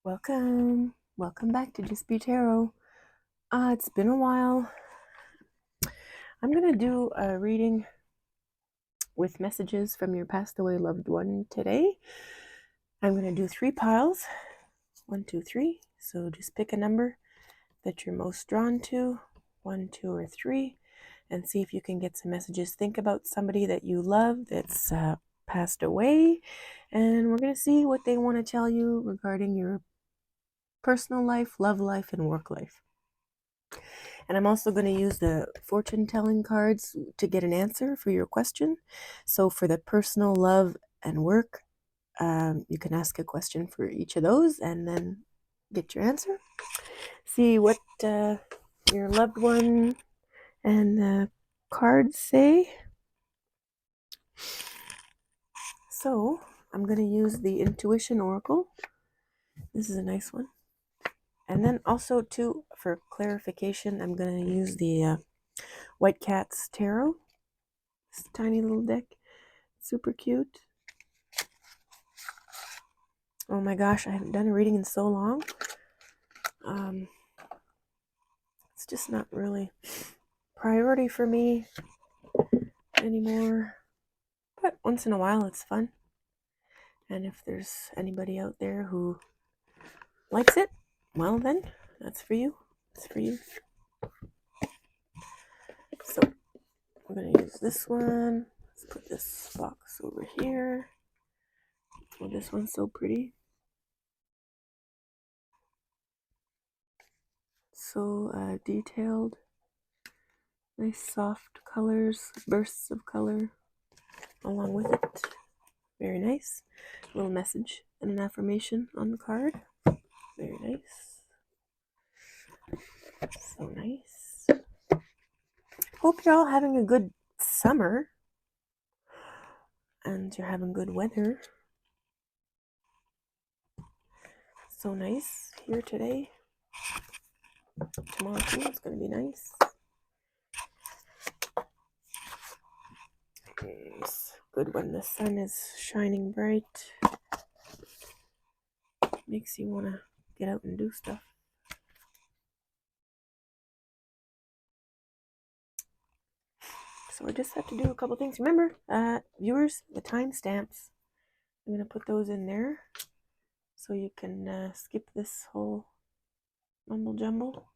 Welcome back to Just Be Tarot. It's been a while. I'm gonna do a reading with messages from your passed away loved one today. I'm gonna do 3 piles, 1, 2, 3. So just pick a number that you're most drawn to, 1, 2, or 3, and see if you can get some messages. Think about somebody that you love that's passed away, and we're gonna see what they want to tell you regarding your personal life, love life, and work life. And I'm also going to use the fortune telling cards to get an answer for your question. So for the personal, love, and work, you can ask a question for each of those and then get your answer. See what your loved one and the cards say. So I'm going to use the Intuition Oracle. This is a nice one. And then also, too, for clarification, I'm going to use the White Cat's Tarot. This tiny little deck. Super cute. Oh my gosh, I haven't done a reading in so long. It's just not really priority for me anymore. But once in a while, it's fun. And if there's anybody out there who likes it, well then, that's for you. It's for you. So, we're going to use this one. Let's put this box over here. Oh, this one's so pretty. So detailed. Nice soft colors, bursts of color along with it. Very nice. A little message and an affirmation on the card. Very nice. So nice. Hope you're all having a good summer and you're having good weather. So nice here today. Tomorrow too, it's going to be nice. It's good when the sun is shining bright. Makes you want to get out and do stuff. So I just have to do a couple things. Remember, viewers, the timestamps. I'm going to put those in there so you can skip this whole mumble jumble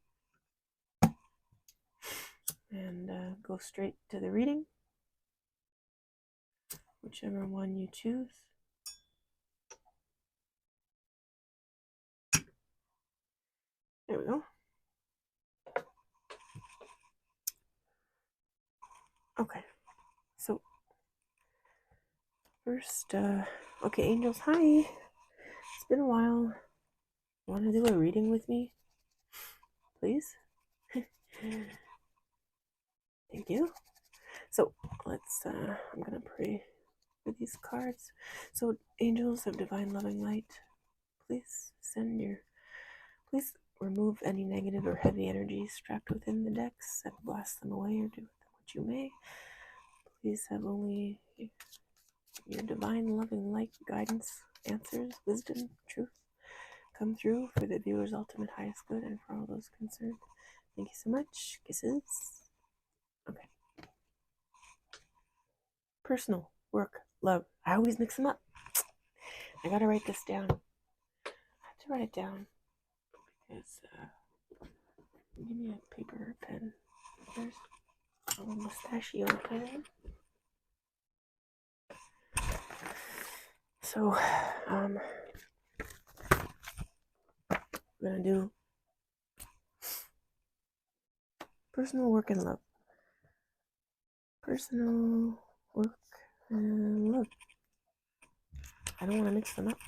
and go straight to the reading, whichever one you choose. There we go. Okay, so first, okay, angels, hi. It's been a while. Want to do a reading with me, please? Thank you. So let's, I'm going to pray for these cards. So angels of divine loving light, please please remove any negative or heavy energies trapped within the decks and blast them away or do with them what you may. Please have only your divine loving light, guidance, answers, wisdom, truth come through for the viewer's ultimate highest good and for all those concerned. Thank you so much. Kisses. Okay. Personal, work, love. I always mix them up. I gotta write this down. I have to write it down because give me a paper or pen. There's a little mustachio pen. So, I'm gonna do personal, work, and love. Personal, work, and love. I don't want to mix them up.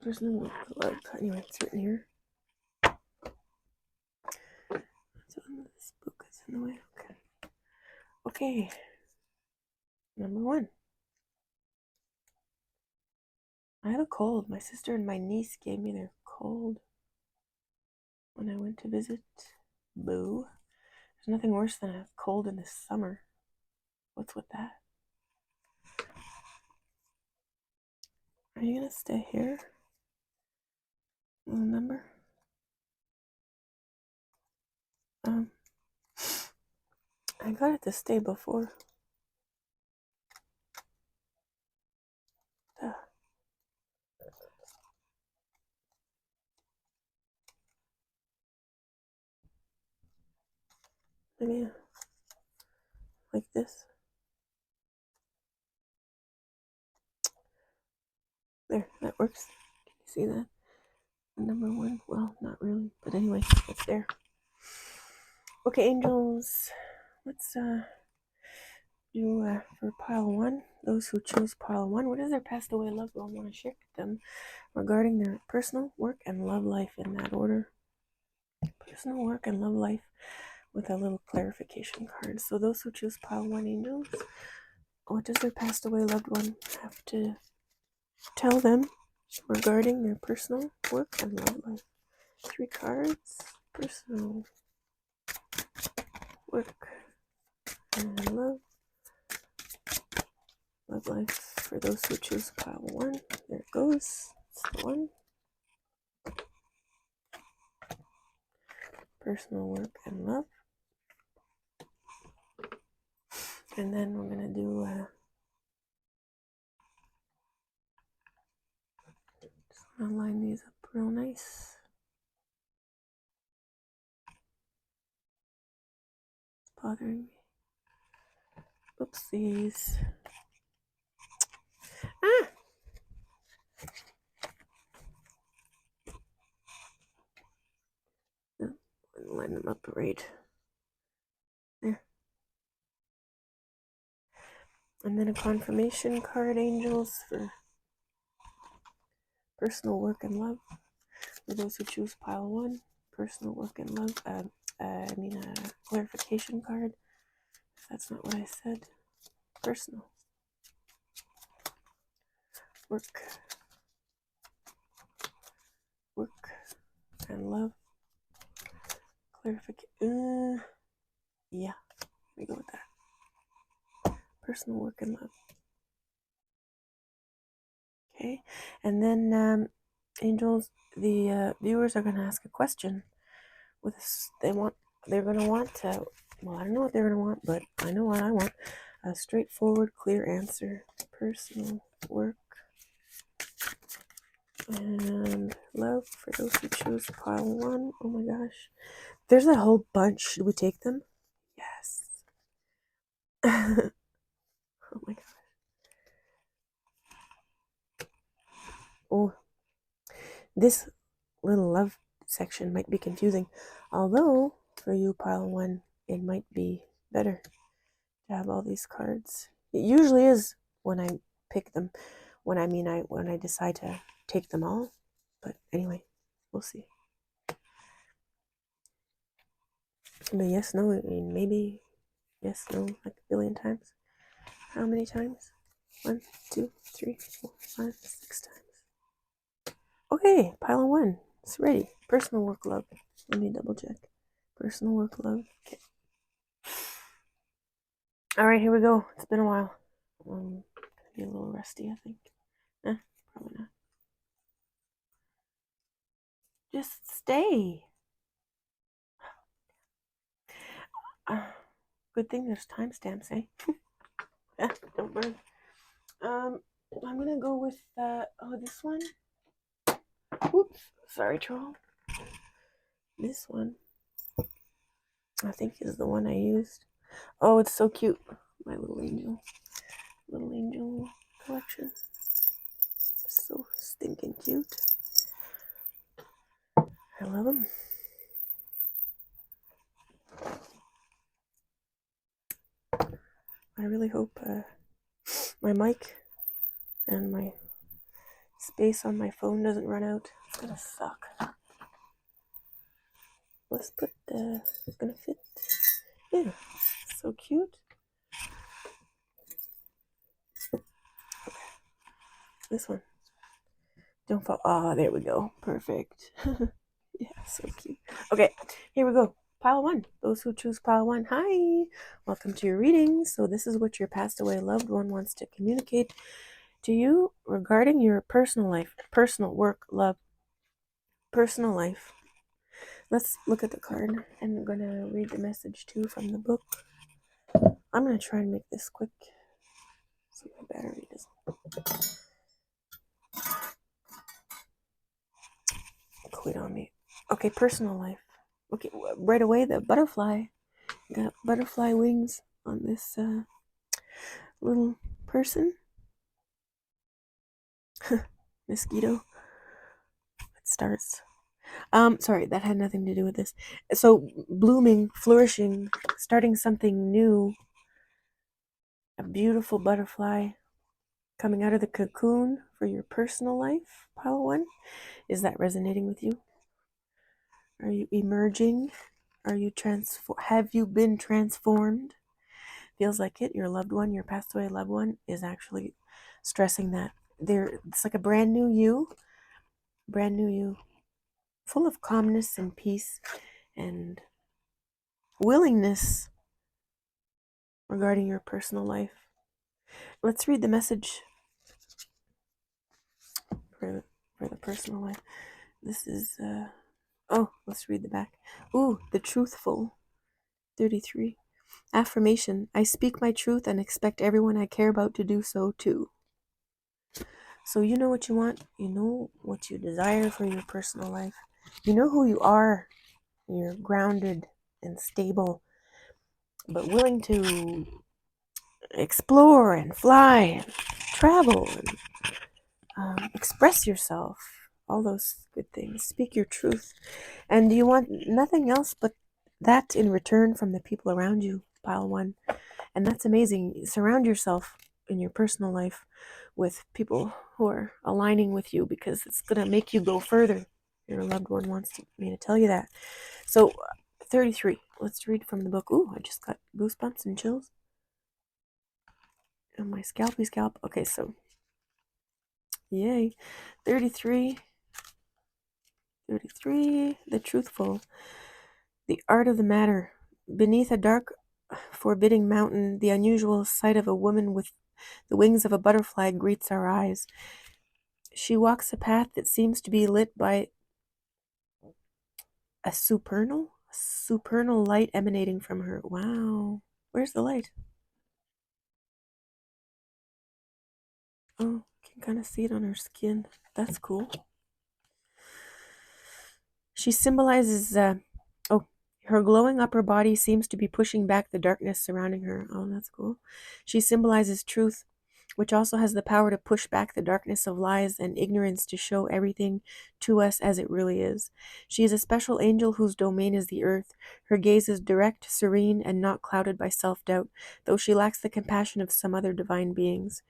Personal, work, love. Anyway, it's written here. So this book is in the way. Okay. Okay. Number 1. I have a cold. My sister and my niece gave me their cold when I went to visit. Boo. There's nothing worse than a cold in the summer. What's with that? Are you gonna stay here? Remember? I got it to stay before. Maybe like this. There, that works. Can you see that? Number one. Well, not really, but anyway, it's there. Okay, angels. Let's do for pile one. Those who choose pile one, what does their passed away loved one want to share with them regarding their personal, work, and love life in that order? Personal, work, and love life with a little clarification card. So those who choose pile one, angels, what does their passed away loved one have to tell them regarding their personal, work, and love life? 3 cards. Personal, work, and love life for those who choose pile one. There it goes. It's the one. Personal, work, and love. And then we're gonna do just gonna line these up real nice. It's bothering me. Oopsies. Ah! Line them up right there. And then a confirmation card, angels, for personal, work, and love. For those who choose pile one, personal, work, and love. Clarification card. If that's not what I said. Personal, work, and love. Clarification. Yeah, let me go with that. Personal, work, and love. Okay, and then angels, the viewers are going to ask a question. They're going to want to. Well, I don't know what they're going to want, but I know what I want. A straightforward, clear answer. Personal, work, and love for those who choose pile one. Oh my gosh, there's a whole bunch. Should we take them? Yes. Oh my gosh. Oh, this little love section might be confusing, although for you pile one, it might be better to have all these cards. It usually is when I pick them. When I decide to take them all. But anyway, we'll see. But yes, no, maybe yes, no, like a billion times. How many times? 1, 2, 3, 4, 5, 6 times. Okay, pile one. It's ready. Personal, work, love. Let me double check. Personal, work, love. Okay. All right, here we go. It's been a while. Gonna be a little rusty, I think. Probably not. Just stay. Good thing there's timestamps, eh? Don't burn. I'm gonna go with this one. Oops, sorry, troll. This one, I think, is the one I used. Oh, it's so cute. My little angel collection. So stinking cute. I love them. I really hope my mic and my space on my phone doesn't run out. It's gonna suck. Let's put it's gonna fit. Yeah, so cute. Okay. This one. Don't fall. Ah, there we go. Perfect. Yeah, so cute. Okay, here we go. Pile one. Those who choose pile one, hi. Welcome to your reading. So this is what your passed away loved one wants to communicate to you regarding your personal life, personal work, love, personal life. Let's look at the card, and I'm gonna read the message too from the book. I'm gonna try and make this quick so my battery doesn't quit on me. Okay, personal life. Okay, right away the butterfly got butterfly wings on this little person. Mosquito. It starts. Sorry, that had nothing to do with this. So blooming, flourishing, starting something new. A beautiful butterfly coming out of the cocoon for your personal life, pile one. Is that resonating with you? Are you emerging? Are you have you been transformed? Feels like it. Your loved one, your passed away loved one, is actually stressing that. It's like a brand new you, full of calmness and peace and willingness regarding your personal life. Let's read the message for the personal life. This is let's read the back. Ooh, the truthful. 33. Affirmation. I speak my truth and expect everyone I care about to do so too. So you know what you want, you know what you desire for your personal life. You know who you are. You're grounded and stable, but willing to explore and fly and travel and express yourself. All those good things. Speak your truth. And you want nothing else but that in return from the people around you, pile one. And that's amazing. Surround yourself in your personal life with people who are aligning with you, because it's going to make you go further. Your loved one wants me to tell you that. So, 33. Let's read from the book. Ooh, I just got goosebumps and chills on my scalp. Okay, so, yay. 33. The truthful. The art of the matter. Beneath a dark, forbidding mountain, the unusual sight of a woman with the wings of a butterfly greets our eyes. She walks a path that seems to be lit by a supernal light emanating from her. Wow. Where's the light? Oh, can kind of see it on her skin. That's cool. She symbolizes, her glowing upper body seems to be pushing back the darkness surrounding her. Oh, that's cool. She symbolizes truth, which also has the power to push back the darkness of lies and ignorance to show everything to us as it really is. She is a special angel whose domain is the earth. Her gaze is direct, serene, and not clouded by self-doubt, though she lacks the compassion of some other divine beings.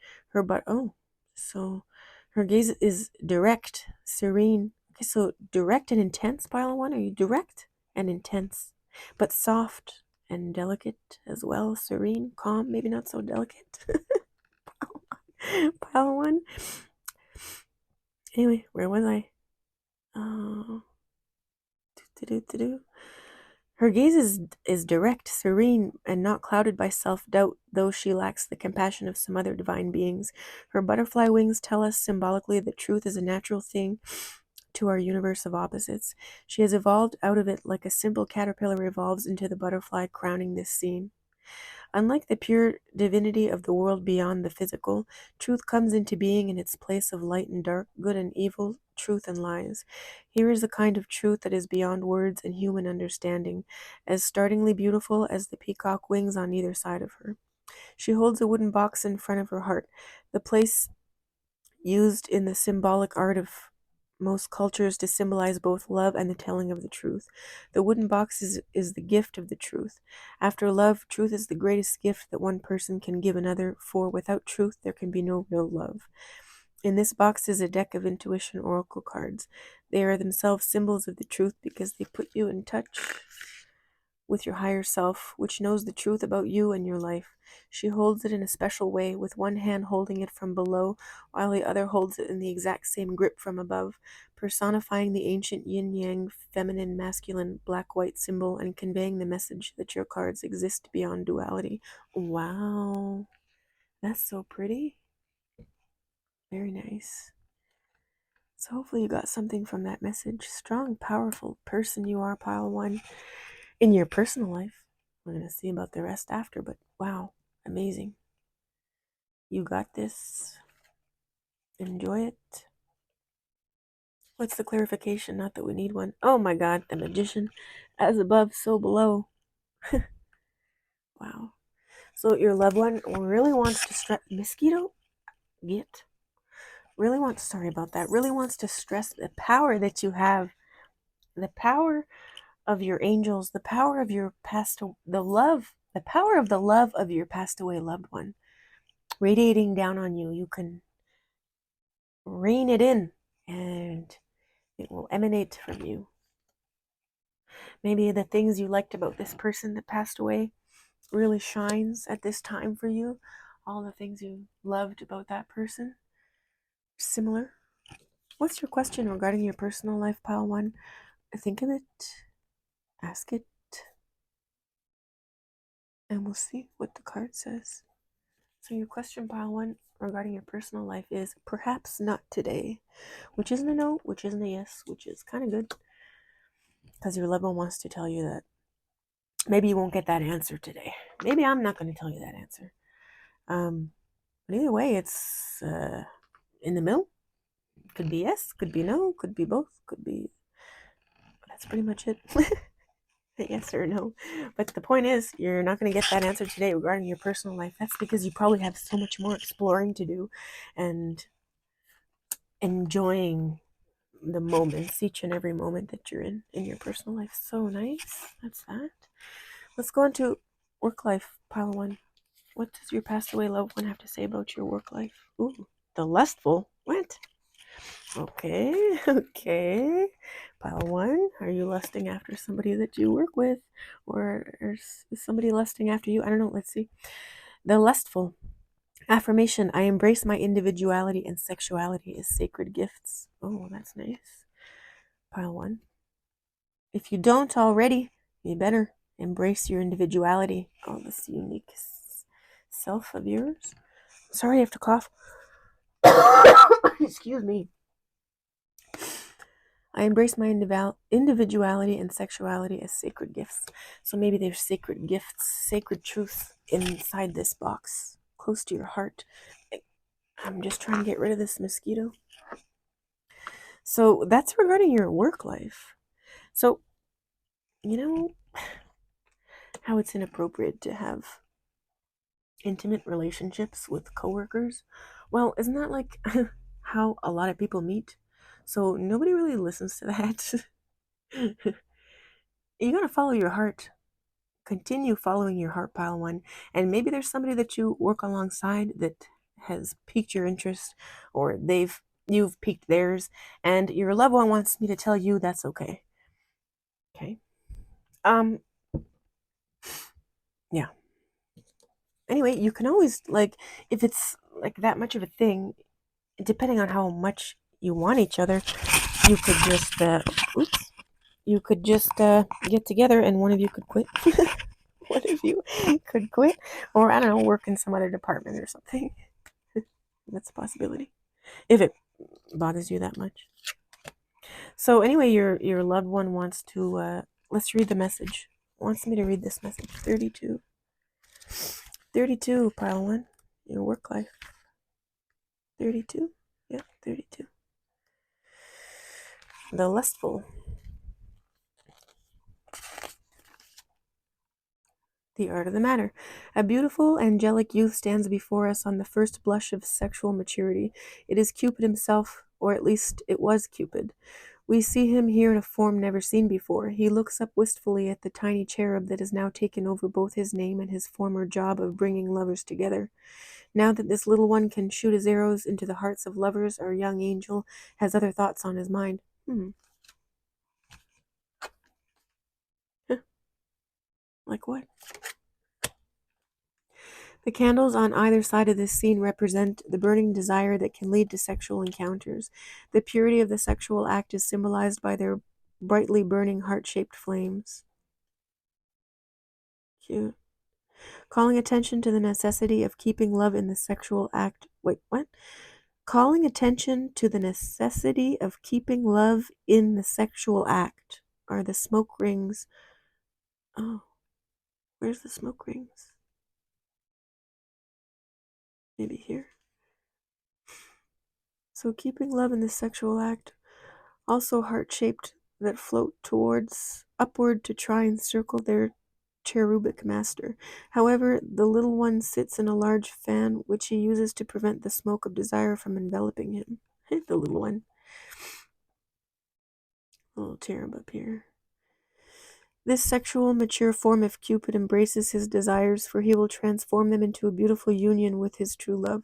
So her gaze is direct, serene. Okay, so direct and intense, pile one. Are you direct and intense, but soft and delicate as well? Serene, calm, maybe not so delicate. Pile one. Anyway, where was I? Oh, Her gaze is direct, serene, and not clouded by self-doubt, though she lacks the compassion of some other divine beings. Her butterfly wings tell us symbolically that truth is a natural thing to our universe of opposites. She has evolved out of it like a simple caterpillar evolves into the butterfly crowning this scene. Unlike the pure divinity of the world beyond the physical, truth comes into being in its place of light and dark, good and evil, truth and lies. Here is the kind of truth that is beyond words and human understanding, as startlingly beautiful as the peacock wings on either side of her. She holds a wooden box in front of her heart, the place used in the symbolic art of most cultures to symbolize both love and the telling of the truth. The wooden box is the gift of the truth. After love, truth is the greatest gift that one person can give another, for without truth there can be no real love. In this box is a deck of intuition oracle cards. They are themselves symbols of the truth because they put you in touch with your higher self, which knows the truth about you and your life. She holds it in a special way, with one hand holding it from below, while the other holds it in the exact same grip from above, personifying the ancient yin-yang, feminine, masculine, black-white symbol, and conveying the message that your cards exist beyond duality. Wow, that's so pretty. Very nice. So hopefully you got something from that message. Strong, powerful person you are, pile one, in your personal life. We're going to see about the rest after, but wow, amazing. You got this. Enjoy it. What's the clarification? Not that we need one. Oh my God, the magician. As above, so below. Wow. So your loved one really wants to stress. Mosquito? Get. Really wants, sorry about that, really wants to stress the power that you have. The power of your angels, the power of your the power of the love of your passed away loved one radiating down on you. You can rein it in and it will emanate from you. Maybe the things you liked about this person that passed away really shines at this time for you. All the things you loved about that person, similar. What's your question regarding your personal life, pile one? Think of it, ask it, and we'll see what the card says. So your question, pile one, regarding your personal life is perhaps not today, which isn't a no, which isn't a yes, which is kind of good, because your loved one wants to tell you that maybe you won't get that answer today. Maybe I'm not going to tell you that answer. But either way, it's in the middle. Could be yes, could be no, could be both, could be. That's pretty much it. Yes or no. But the point is, you're not going to get that answer today regarding your personal life. That's because you probably have so much more exploring to do and enjoying the moments, each and every moment that you're in your personal life. So nice. That's that. Let's go into work life, pile one. What does your passed away loved one have to say about your work life? Ooh, the lustful. What? Okay, okay. Pile one, are you lusting after somebody that you work with? Or is somebody lusting after you? I don't know. Let's see. The lustful. Affirmation, I embrace my individuality and sexuality as sacred gifts. Oh, that's nice. Pile one. If you don't already, you better embrace your individuality. Oh, this unique self of yours. Sorry, I have to cough. Excuse me. I embrace my individuality and sexuality as sacred gifts. So maybe there's sacred gifts, sacred truth inside this box, close to your heart. I'm just trying to get rid of this mosquito. So that's regarding your work life. So, you know how it's inappropriate to have intimate relationships with coworkers? Well, isn't that like how a lot of people meet? So nobody really listens to that. You gotta follow your heart. Continue following your heart, pile one. And maybe there's somebody that you work alongside that has piqued your interest, or you've piqued theirs, and your loved one wants me to tell you that's okay. Okay. Yeah. Anyway, you can always, like, if it's like that much of a thing, depending on how much you want each other, you could just get together and one of you could quit. One of you could quit, or I don't know, work in some other department or something. That's a possibility, if it bothers you that much. So anyway, your loved one wants to let's read the message. Wants me to read this message. 32. 32, pile one. Your work life. 32? Yeah, 32. The lustful. The art of the matter. A beautiful, angelic youth stands before us on the first blush of sexual maturity. It is Cupid himself, or at least it was Cupid. We see him here in a form never seen before. He looks up wistfully at the tiny cherub that has now taken over both his name and his former job of bringing lovers together. Now that this little one can shoot his arrows into the hearts of lovers, our young angel has other thoughts on his mind. Like what? The candles on either side of this scene represent the burning desire that can lead to sexual encounters. The purity of the sexual act is symbolized by their brightly burning heart-shaped flames. Cute. Calling attention to the necessity of keeping love in the sexual act. Wait, what? Calling attention to the necessity of keeping love in the sexual act are the smoke rings. Oh, where's the smoke rings? Maybe here. So keeping love in the sexual act, also heart-shaped, that float towards upward to try and circle their cherubic master. However, the little one sits in a large fan which he uses to prevent the smoke of desire from enveloping him. The little one. Little cherub up here. This sexual, mature form of Cupid embraces his desires, for he will transform them into a beautiful union with his true love.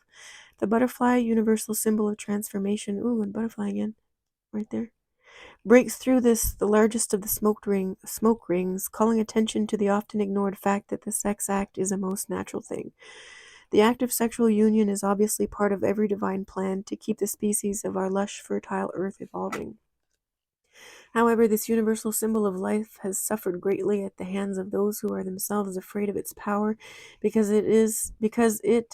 The butterfly, universal symbol of transformation, ooh, and butterfly again, right there, breaks through this, the largest of the smoke rings, calling attention to the often ignored fact that the sex act is a most natural thing. The act of sexual union is obviously part of every divine plan to keep the species of our lush, fertile earth evolving. However, this universal symbol of life has suffered greatly at the hands of those who are themselves afraid of its power, because it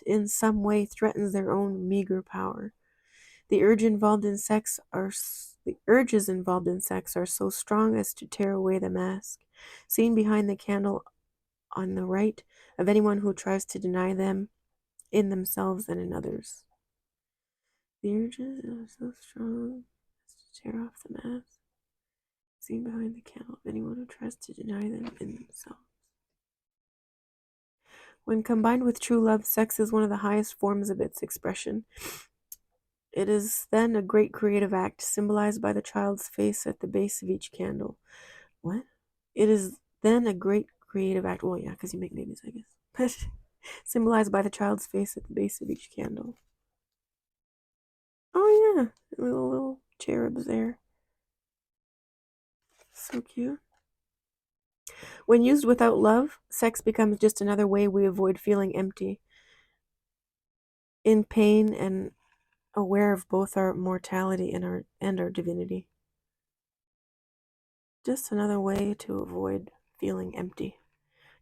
in some way threatens their own meager power. The urges involved in sex are so strong as to tear away the mask, seen behind the candle on the right, of anyone who tries to deny them in themselves and in others. The urges are so strong as to tear off the mask, seen behind the candle of anyone who tries to deny them in themselves. When combined with true love, sex is one of the highest forms of its expression. It is then a great creative act, symbolized by the child's face at the base of each candle. What? It is then a great creative act. Well, yeah, because you make babies, I guess. But symbolized by the child's face at the base of each candle. Oh, yeah. Little cherubs there. So cute. When used without love, sex becomes just another way we avoid feeling empty, in pain, and aware of both our mortality and our divinity. Just another way to avoid feeling empty.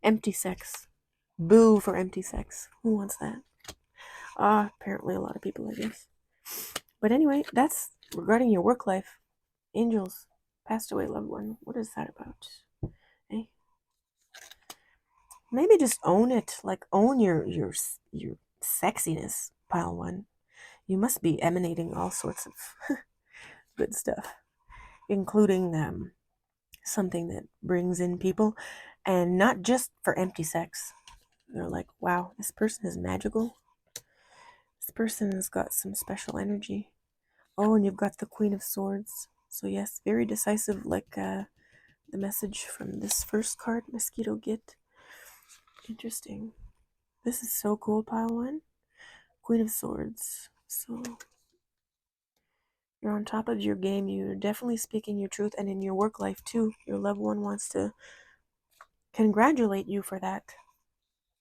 Empty sex. Boo for empty sex. Who wants that? Apparently a lot of people, I guess. But anyway, that's regarding your work life. Angels, passed away loved one. What is that about? Eh? Maybe just own it. Like, own your sexiness, pile one. You must be emanating all sorts of good stuff, including something that brings in people, and not just for empty sex. They're like, wow, this person is magical. This person has got some special energy. Oh, and you've got the Queen of Swords. So yes, very decisive, like the message from this first card, Mosquito Git. Interesting. This is so cool, pile one. Queen of Swords. So you're on top of your game. You're definitely speaking your truth, and in your work life too. Your loved one wants to congratulate you for that.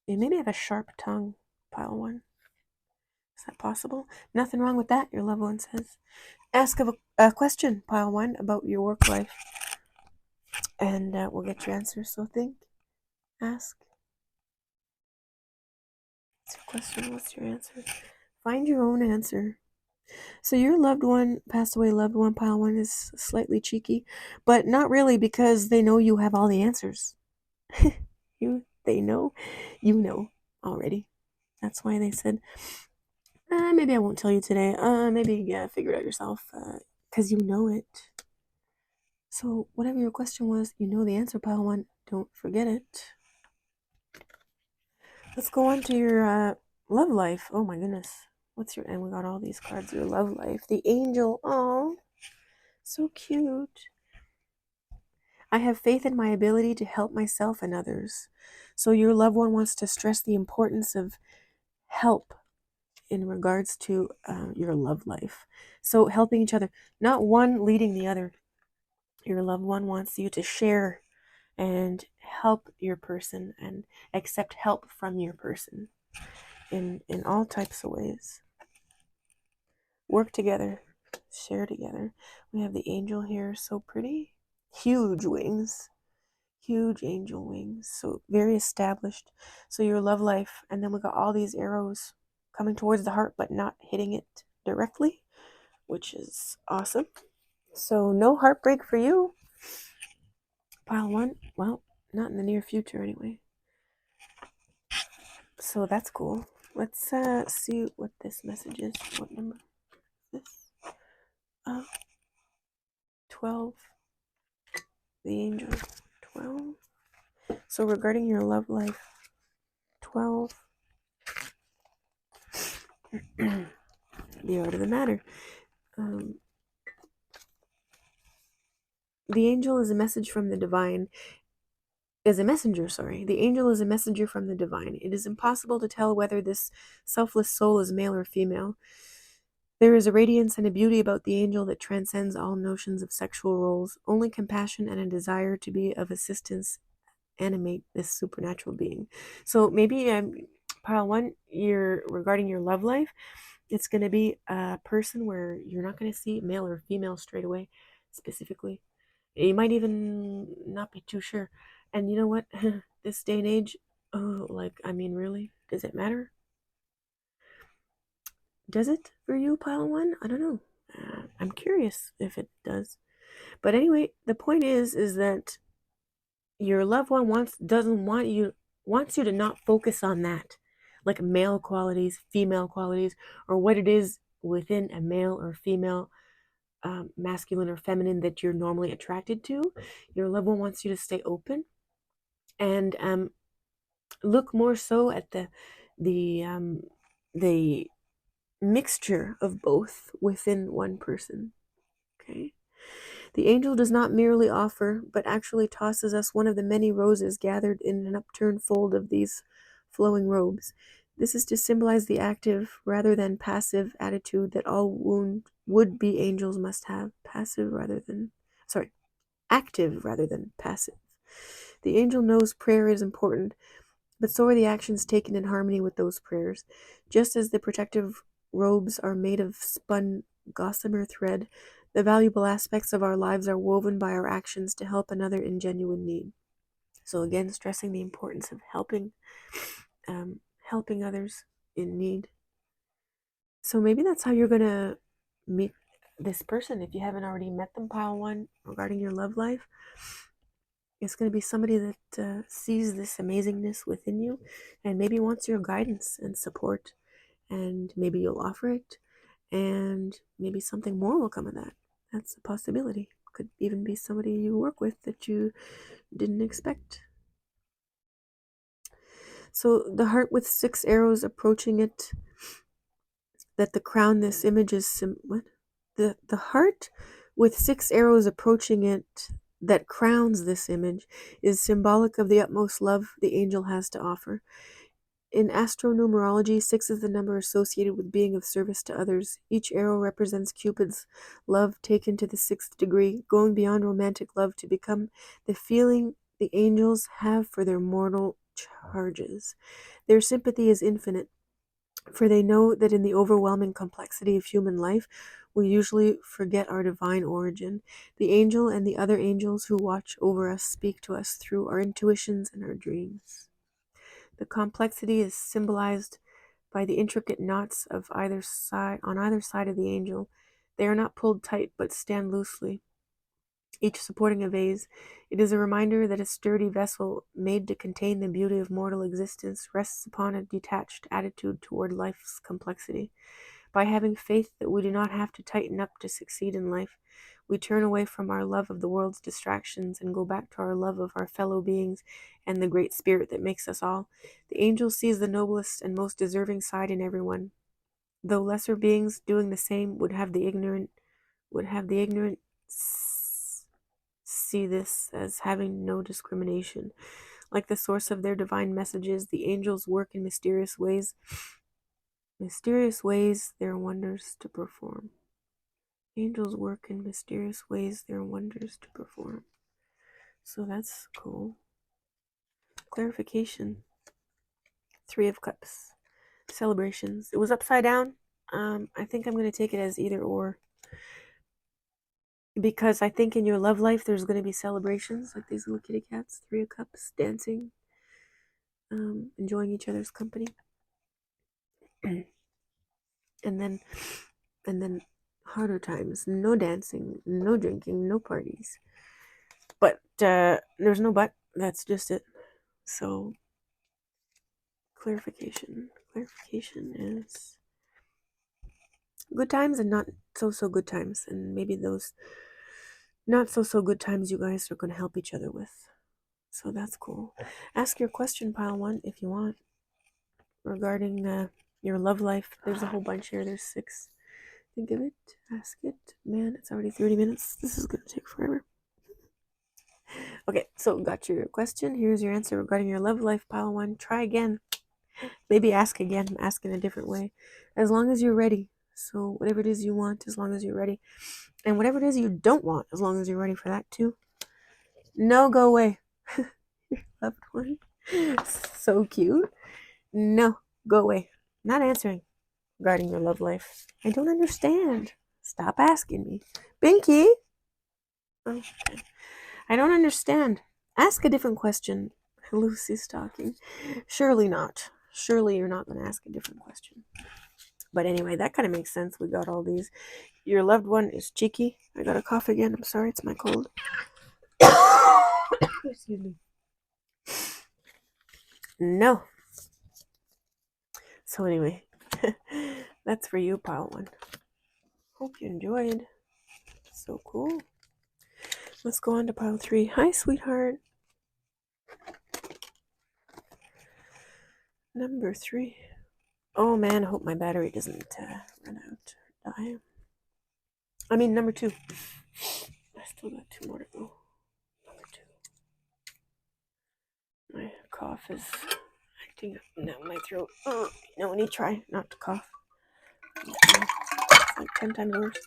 You maybe have a sharp tongue, pile one. Is that possible? Nothing wrong with that, your loved one says. Ask a question, pile one, about your work life, and we'll get your answer. So think, ask. What's your question? What's your answer? Find your own answer. So your loved one, passed away loved one, pile one, is slightly cheeky, but not really, because they know you have all the answers. They know, you know already. That's why they said, maybe I won't tell you today. Maybe figure it out yourself, because you know it. So whatever your question was, you know the answer, pile one. Don't forget it. Let's go on to your love life. Oh my goodness. And we got all these cards. Your love life. The angel. Oh, so cute. I have faith in my ability to help myself and others. So your loved one wants to stress the importance of help in regards to your love life. So helping each other, not one leading the other. Your loved one wants you to share and help your person and accept help from your person in all types of ways. Work together, share together. We have the angel here, so pretty. Huge wings, huge angel wings, so very established. So your love life, and then we got all these arrows coming towards the heart but not hitting it. directly, which is awesome. So no heartbreak for you. Pile one. Well, not in the near future anyway. So that's cool. Let's see what this message is. What number is this? 12. The angel. 12. So regarding your love life. 12. The art of the matter. The angel is a message from the divine. Is a messenger, sorry. The angel is a messenger from the divine. It is impossible to tell whether this selfless soul is male or female. There is a radiance and a beauty about the angel that transcends all notions of sexual roles. Only compassion and a desire to be of assistance animate this supernatural being. So maybe pile one, regarding your love life, it's going to be a person where you're not going to see male or female straight away, specifically. You might even not be too sure. And you know what? This day and age, oh, like, I mean, really? Does it matter? Does it for you, pile one? I don't know. I'm curious if it does. But anyway, the point is that your loved one wants you to not focus on that, like male qualities, female qualities, or what it is within a male or female, masculine or feminine that you're normally attracted to. Your loved one wants you to stay open and look more so at the the mixture of both within one person. Okay. The angel does not merely offer, but actually tosses us one of the many roses gathered in an upturned fold of these flowing robes. This is to symbolize the active rather than passive attitude that all would-be angels must have. Active rather than passive. The angel knows prayer is important, but so are the actions taken in harmony with those prayers. Just as the protective robes are made of spun gossamer thread, the valuable aspects of our lives are woven by our actions to help another in genuine need. So again, stressing the importance of helping others in need. So maybe that's how you're gonna meet this person if you haven't already met them. Pile one, regarding your love life. It's going to be somebody that sees this amazingness within you and maybe wants your guidance and support. And maybe you'll offer it. And maybe something more will come of that. That's a possibility. Could even be somebody you work with that you didn't expect. So the heart with 6 arrows approaching it, that the crown this image is what? The heart with 6 arrows approaching it that crowns this image is symbolic of the utmost love the angel has to offer. In astronumerology, 6 is the number associated with being of service to others. Each arrow represents Cupid's love taken to the 6th degree, going beyond romantic love to become the feeling the angels have for their mortal charges. Their sympathy is infinite, for they know that in the overwhelming complexity of human life, we usually forget our divine origin. The angel and the other angels who watch over us speak to us through our intuitions and our dreams. The complexity is symbolized by the intricate knots of on either side of the angel. They are not pulled tight but stand loosely, each supporting a vase. It is a reminder that a sturdy vessel made to contain the beauty of mortal existence rests upon a detached attitude toward life's complexity. By having faith that we do not have to tighten up to succeed in life, we turn away from our love of the world's distractions and go back to our love of our fellow beings and the great spirit that makes us all. The angel sees the noblest and most deserving side in everyone, though lesser beings doing the same would have the ignorant see this as having no discrimination. Like the source of their divine messages, the angels work in mysterious ways. Mysterious ways, their wonders to perform. Angels work in mysterious ways, their wonders to perform. So that's cool. Clarification. 3 of Cups. Celebrations. It was upside down. I think I'm going to take it as either or. Because I think in your love life there's going to be celebrations, like these little kitty cats, 3 of Cups, dancing, enjoying each other's company. And then And then harder times, no dancing, no drinking, no parties. But there's no but. That's just it. So clarification. Clarification is good times and not so good times. And maybe those not so good times you guys are going to help each other with. So that's cool. Ask your question, pile one, if you want, regarding your love life. There's a whole bunch here. There's 6. Think of it. Ask it. Man, it's already 30 minutes. This is going to take forever. Okay, so got your question. Here's your answer regarding your love life, pile one. Try again. Maybe ask again. Ask in a different way. As long as you're ready. So whatever it is you want, as long as you're ready. And whatever it is you don't want, as long as you're ready for that too. No, go away. Loved one. So cute. No, go away. Not answering regarding your love life. I don't understand. Stop asking me. Binky? Okay. I don't understand. Ask a different question. Lucy's talking. Surely not. Surely you're not going to ask a different question. But anyway, that kind of makes sense. We got all these. Your loved one is cheeky. I got a cough again. I'm sorry. It's my cold. Excuse me. No. So anyway, that's for you, pile one. Hope you enjoyed. So cool. Let's go on to pile 3. Hi, sweetheart. Number 3. Oh man, I hope my battery doesn't run out or die. I mean, number 2. I still got 2 more to go. Number 2. My cough is acting up now in my throat. No, when you try not to cough. It's like 10 times worse.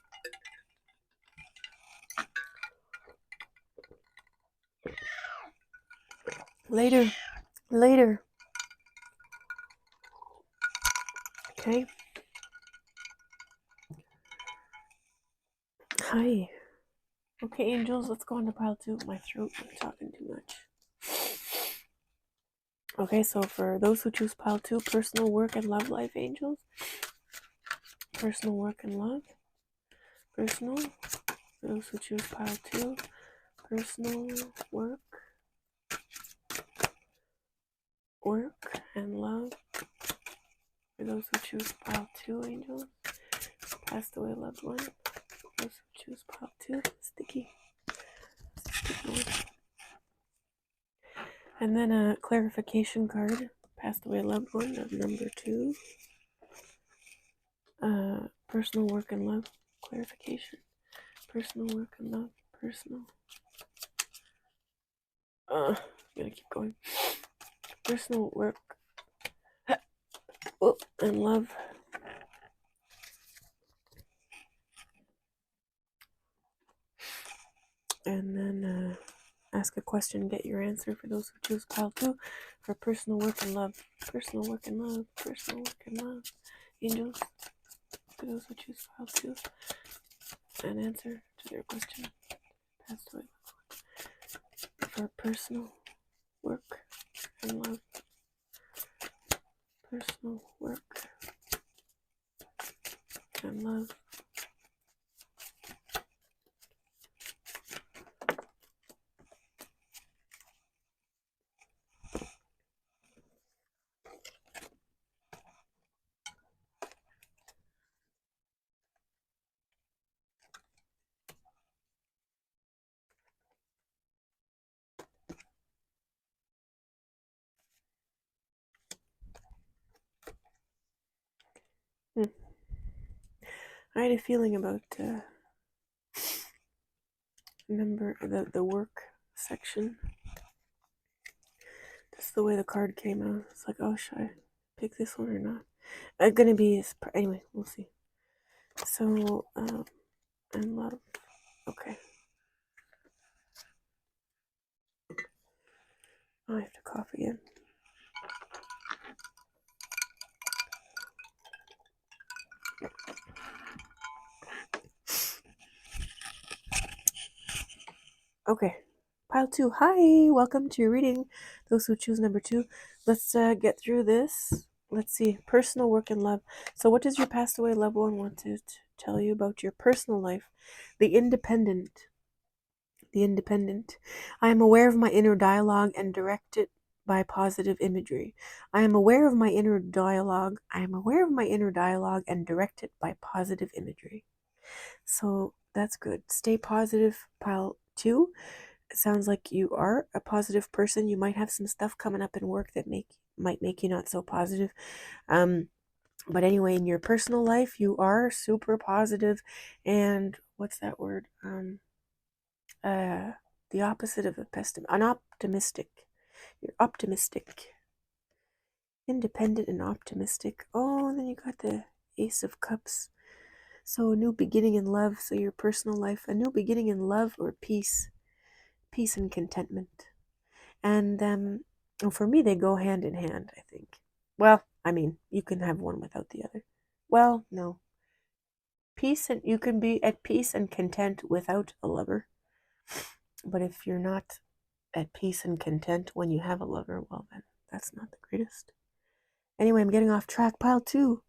Later. Okay. Hi. Okay, angels, let's go on to pile 2. My throat, I'm talking too much. Okay, so for those who choose pile 2, personal work and love life, angels. Personal work and love. Personal. For those who choose pile 2, personal work. Work and love. For those who choose pile 2, angels. Passed away loved one. For those who choose pile 2, sticky. And then a clarification card. Passed away loved one of number 2. Personal work and love. Clarification. Personal work and love. Personal. I'm gonna keep going. Personal work and love. And then ask a question, get your answer for those who choose pile 2 for personal work and love. Personal work and love. Personal work and love. Angels, for those who choose pile 2, an answer to their question. Passed away. For personal work and love. Personal work and love. I had a feeling about the work section. Just the way the card came out. It's like, oh, should I pick this one or not? I'm gonna be anyway. We'll see. So and love. Okay. I have to cough again. Okay. Pile 2. Hi, welcome to your reading. Those who choose number 2. Let's get through this. Let's see. Personal work and love. So what does your passed away loved one want to tell you about your personal life. The Independent. The Independent. I am aware of my inner dialogue and direct it by positive imagery. I am aware of my inner dialogue. I am aware of my inner dialogue and direct it by positive imagery. So that's good. Stay positive, pile two. It sounds like you are a positive person. You might have some stuff coming up in work that might make you not so positive. But anyway, in your personal life, you are super positive, and what's that word? Uh, the opposite of a pessimist, an optimistic. You're optimistic, independent, and optimistic. Oh, and then you got the Ace of Cups. So a new beginning in love. So your personal life, a new beginning in love or peace and contentment. And for me, they go hand in hand, I think. Well, I mean, you can have one without the other. Well, no. Peace, and you can be at peace and content without a lover. But if you're not at peace and content when you have a lover, well, then that's not the greatest. Anyway, I'm getting off track. Pile two.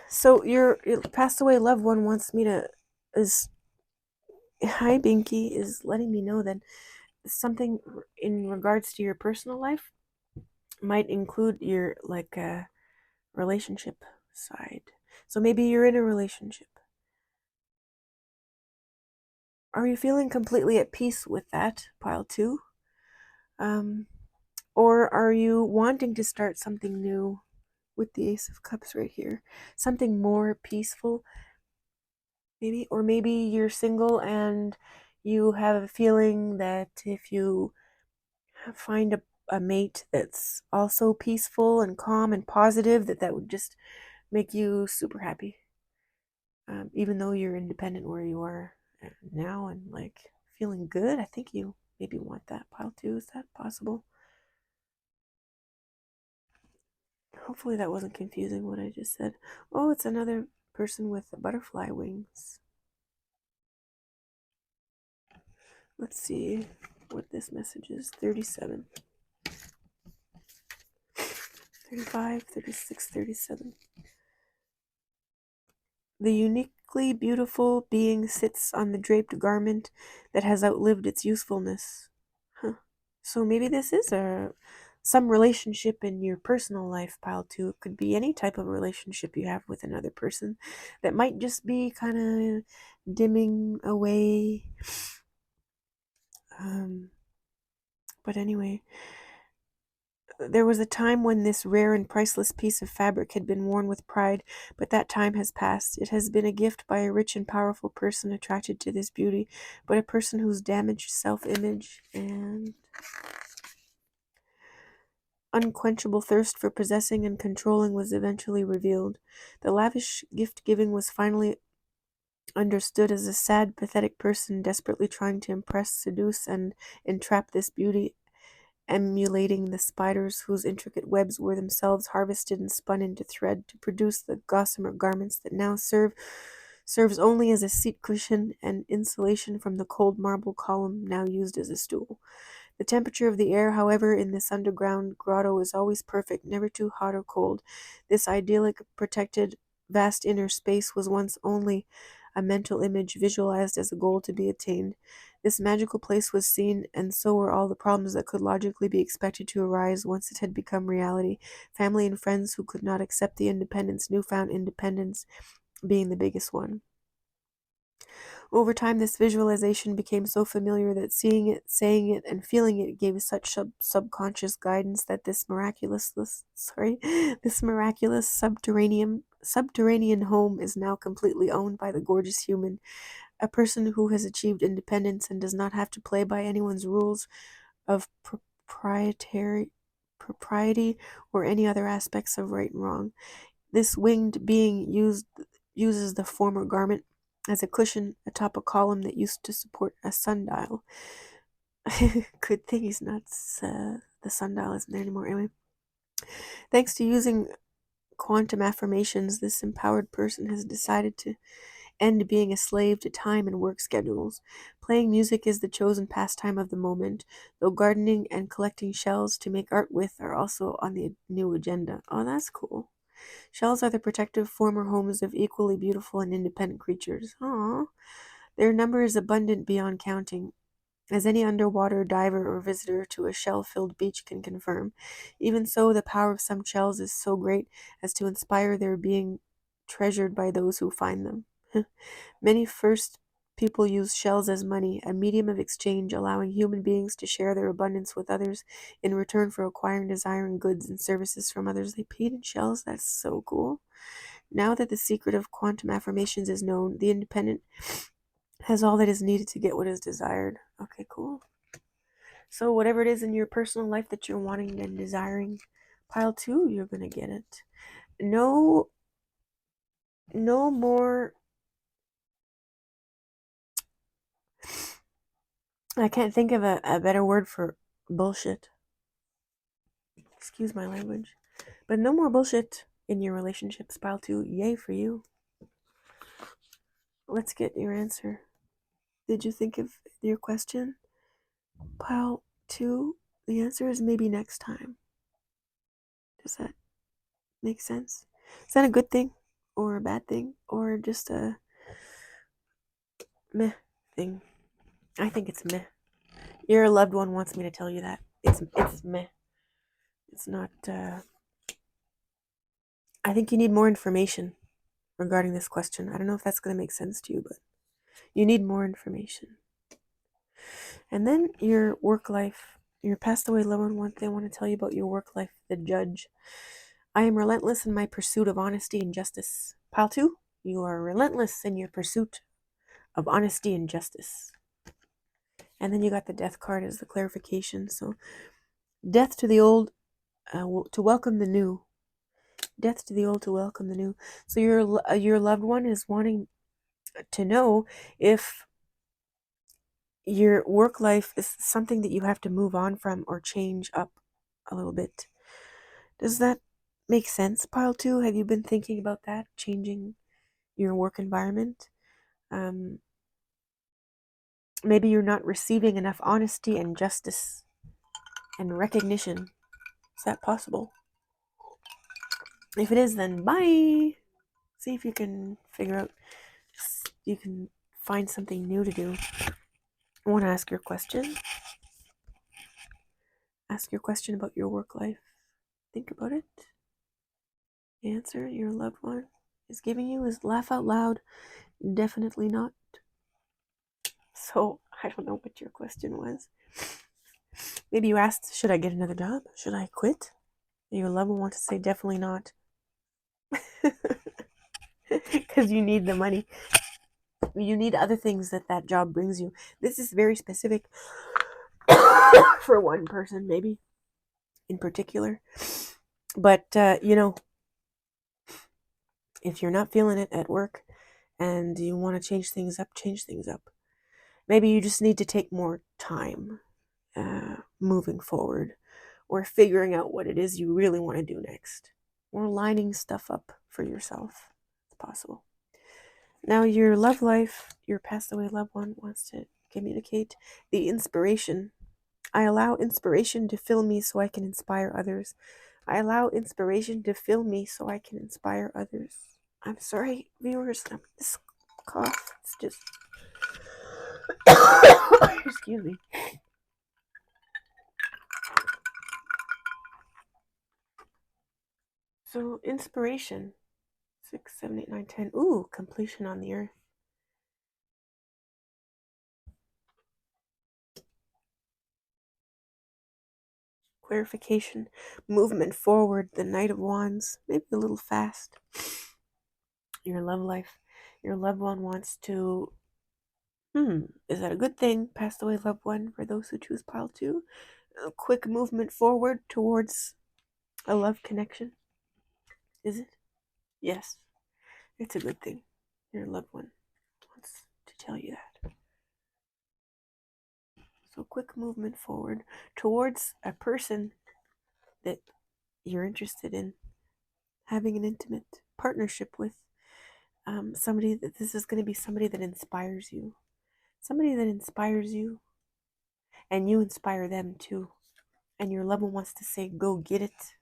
So your passed away loved one wants me to is hi Binky is letting me know that something in regards to your personal life might include your relationship side. So maybe you're in a relationship. Are you feeling completely at peace with that, pile two? Or are you wanting to start something new with the Ace of Cups right here? Something more peaceful, maybe? Or maybe you're single and you have a feeling that if you find a mate that's also peaceful and calm and positive, that would just make you super happy. Even though you're independent where you are now and like feeling good, I think you maybe want that, pile two. Is that possible? Hopefully that wasn't confusing what I just said. Oh, it's another person with butterfly wings. Let's see what this message is. 37, 35, 36, 37. The uniquely beautiful being sits on the draped garment that has outlived its usefulness. Huh. So maybe this is some relationship in your personal life, pile two. It could be any type of relationship you have with another person that might just be kind of dimming away. But anyway, there was a time when this rare and priceless piece of fabric had been worn with pride, but that time has passed. It has been a gift by a rich and powerful person attracted to this beauty, but a person whose damaged self-image and unquenchable thirst for possessing and controlling was eventually revealed. The lavish gift-giving was finally understood as a sad, pathetic person desperately trying to impress, seduce, and entrap this beauty, emulating the spiders whose intricate webs were themselves harvested and spun into thread to produce the gossamer garments that now serves only as a seat cushion and insulation from the cold marble column now used as a stool. The temperature of the air, however, in this underground grotto is always perfect, never too hot or cold. This idyllic, protected, vast inner space was once only a mental image visualized as a goal to be attained. This magical place was seen, and so were all the problems that could logically be expected to arise once it had become reality. Family and friends who could not accept the newfound independence being the biggest one. Over time, this visualization became so familiar that seeing it, saying it, and feeling it gave such subconscious guidance that this miraculous subterranean home is now completely owned by the gorgeous human, a person who has achieved independence and does not have to play by anyone's rules of propriety or any other aspects of right and wrong. This winged being uses the former garment as a cushion atop a column that used to support a sundial. Good thing he's not, the sundial isn't there anymore. Anyway, thanks to using quantum affirmations, this empowered person has decided to end being a slave to time and work schedules. Playing music is the chosen pastime of the moment, though gardening and collecting shells to make art with are also on the new agenda. Oh, that's cool. Shells are the protective former homes of equally beautiful and independent creatures. Aww. Their number is abundant beyond counting, as any underwater diver or visitor to a shell-filled beach can confirm. Even so, the power of some shells is so great as to inspire their being treasured by those who find them. Many first people used shells as money, a medium of exchange, allowing human beings to share their abundance with others in return for acquiring desiring goods and services from others. They paid in shells? That's so cool. Now that the secret of quantum affirmations is known, the independent has all that is needed to get what is desired. Okay, cool. So whatever it is in your personal life that you're wanting and desiring, pile 2, you're going to get it. No more, I can't think of a better word for bullshit. Excuse my language. But no more bullshit in your relationships, pile 2. Yay for you. Let's get your answer. Did you think of your question? Pile 2, the answer is maybe next time. Does that make sense? Is that a good thing or a bad thing or just a meh thing? I think it's meh. Your loved one wants me to tell you that. It's meh. It's not, I think you need more information regarding this question. I don't know if that's going to make sense to you, but you need more information. And then your work life. Your passed away loved one, they want to tell you about your work life. The judge. I am relentless in my pursuit of honesty and justice. Pile 2, you are relentless in your pursuit of honesty and justice. And then you got the death card as the clarification. So, death to the old, to welcome the new. Death to the old, to welcome the new. So your loved one is wanting to know if your work life is something that you have to move on from or change up a little bit. Does that make sense, pile 2? Have you been thinking about that, changing your work environment? Maybe you're not receiving enough honesty and justice and recognition. Is that possible? If it is, then bye. See if you can figure out, you can find something new to do. I want to ask your question. Ask your question about your work life. Think about it. The answer your loved one is giving you is laugh out loud. Definitely not. So, I don't know what your question was. Maybe you asked, should I get another job? Should I quit? Your loved one wants to say definitely not. Because you need the money. You need other things that job brings you. This is very specific for one person, maybe, in particular. But, if you're not feeling it at work and you want to change things up, change things up. Maybe you just need to take more time moving forward, or figuring out what it is you really want to do next, or lining stuff up for yourself. It's possible. Now, your love life, your passed away loved one wants to communicate the inspiration. I allow inspiration to fill me so I can inspire others. I allow inspiration to fill me so I can inspire others. I'm sorry, viewers, this cough, it's just... Excuse me. So, inspiration. 6, 7, 8, 9, 10. Ooh, completion on the earth. Clarification. Movement forward. The Knight of Wands. Maybe a little fast. Your love life. Your loved one wants to... is that a good thing? Passed away loved one for those who choose pile 2. A quick movement forward towards a love connection. Is it? Yes. It's a good thing. Your loved one wants to tell you that. So quick movement forward towards a person that you're interested in having an intimate partnership with. Somebody that this is going to be somebody that inspires you. Somebody that inspires you, and you inspire them too. And your loved one wants to say, go get it.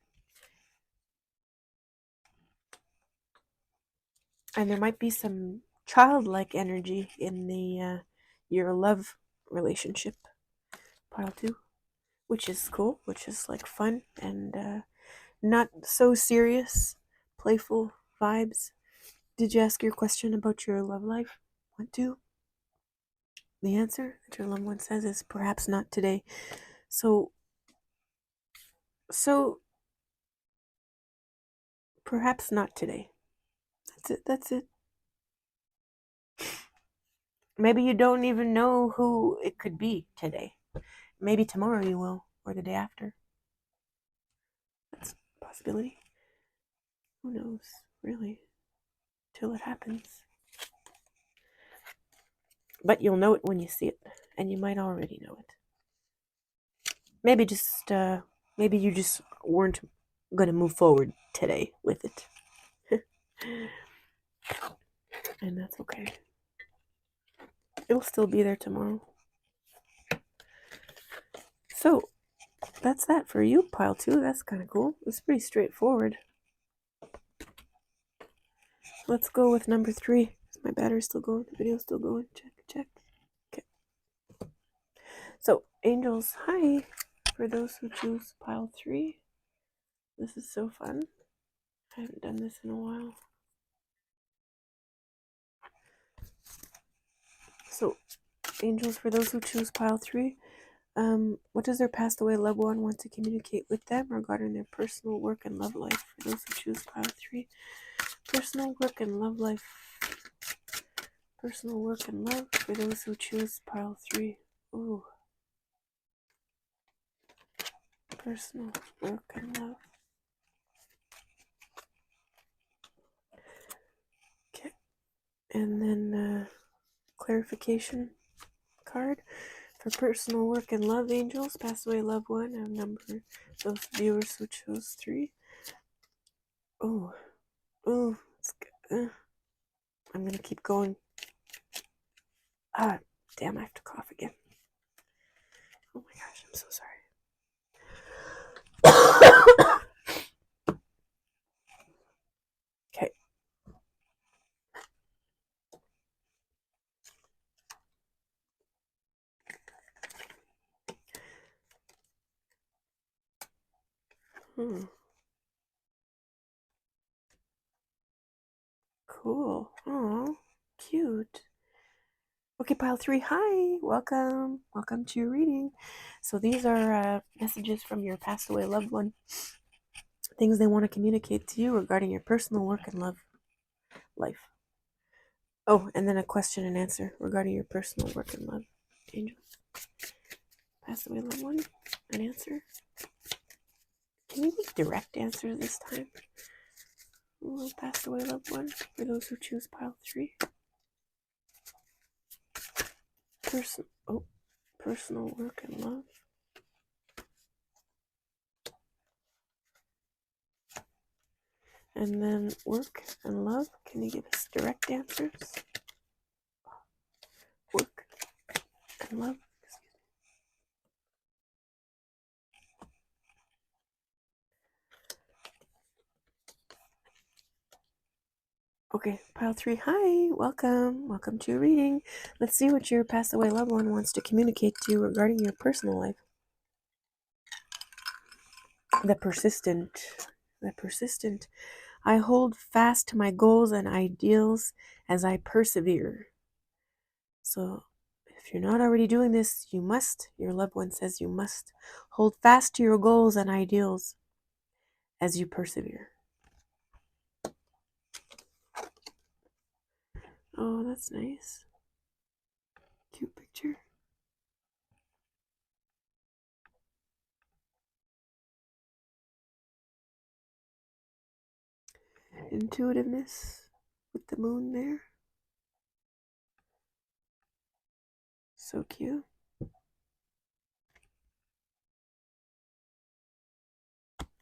And there might be some childlike energy in the your love relationship, pile 2, which is cool, which is like fun and not so serious, playful vibes. Did you ask your question about your love life? Want to? The answer that your loved one says is perhaps not today. So perhaps not today. That's it. Maybe you don't even know who it could be today. Maybe tomorrow you will, or the day after. That's a possibility. Who knows, really, till it happens. But you'll know it when you see it, and you might already know it. Maybe you just weren't gonna move forward today with it. And that's okay. It'll still be there tomorrow. So, that's that for you, pile 2. That's kind of cool. It's pretty straightforward. Let's go with number 3. Is my battery still going? The video still going? Check. Okay. So, angels, hi. For those who choose pile 3, this is so fun. I haven't done this in a while. So, angels, for those who choose pile 3, what does their passed away loved one want to communicate with them regarding their personal work and love life? For those who choose pile 3, personal work and love life. Personal work and love. For those who choose pile 3. Ooh. Personal work and love. Okay. And then clarification card. For personal work and love, angels, passed away loved one, I number those viewers who chose 3. Oh, it's good. I'm gonna keep going. Damn, I have to cough again. Oh my gosh, I'm so sorry. Okay. Cool. Oh, cute. Okay, pile 3, hi, welcome to your reading. So these are messages from your passed away loved one, things they want to communicate to you regarding your personal work and love life. Oh, and then a question and answer regarding your personal work and love, angels. Passed away loved one, an answer. Can you make direct answers this time? Ooh, passed away loved one, for those who choose pile 3. Personal work and love. And then work and love. Can you give us direct answers? Work and love. Okay, pile 3, hi, welcome to your reading. Let's see what your passed away loved one wants to communicate to you regarding your personal life. The persistent. I hold fast to my goals and ideals as I persevere. So, if you're not already doing this, you must, your loved one says you must, hold fast to your goals and ideals as you persevere. Oh, that's nice. Cute picture. Intuitiveness with the moon there. So cute.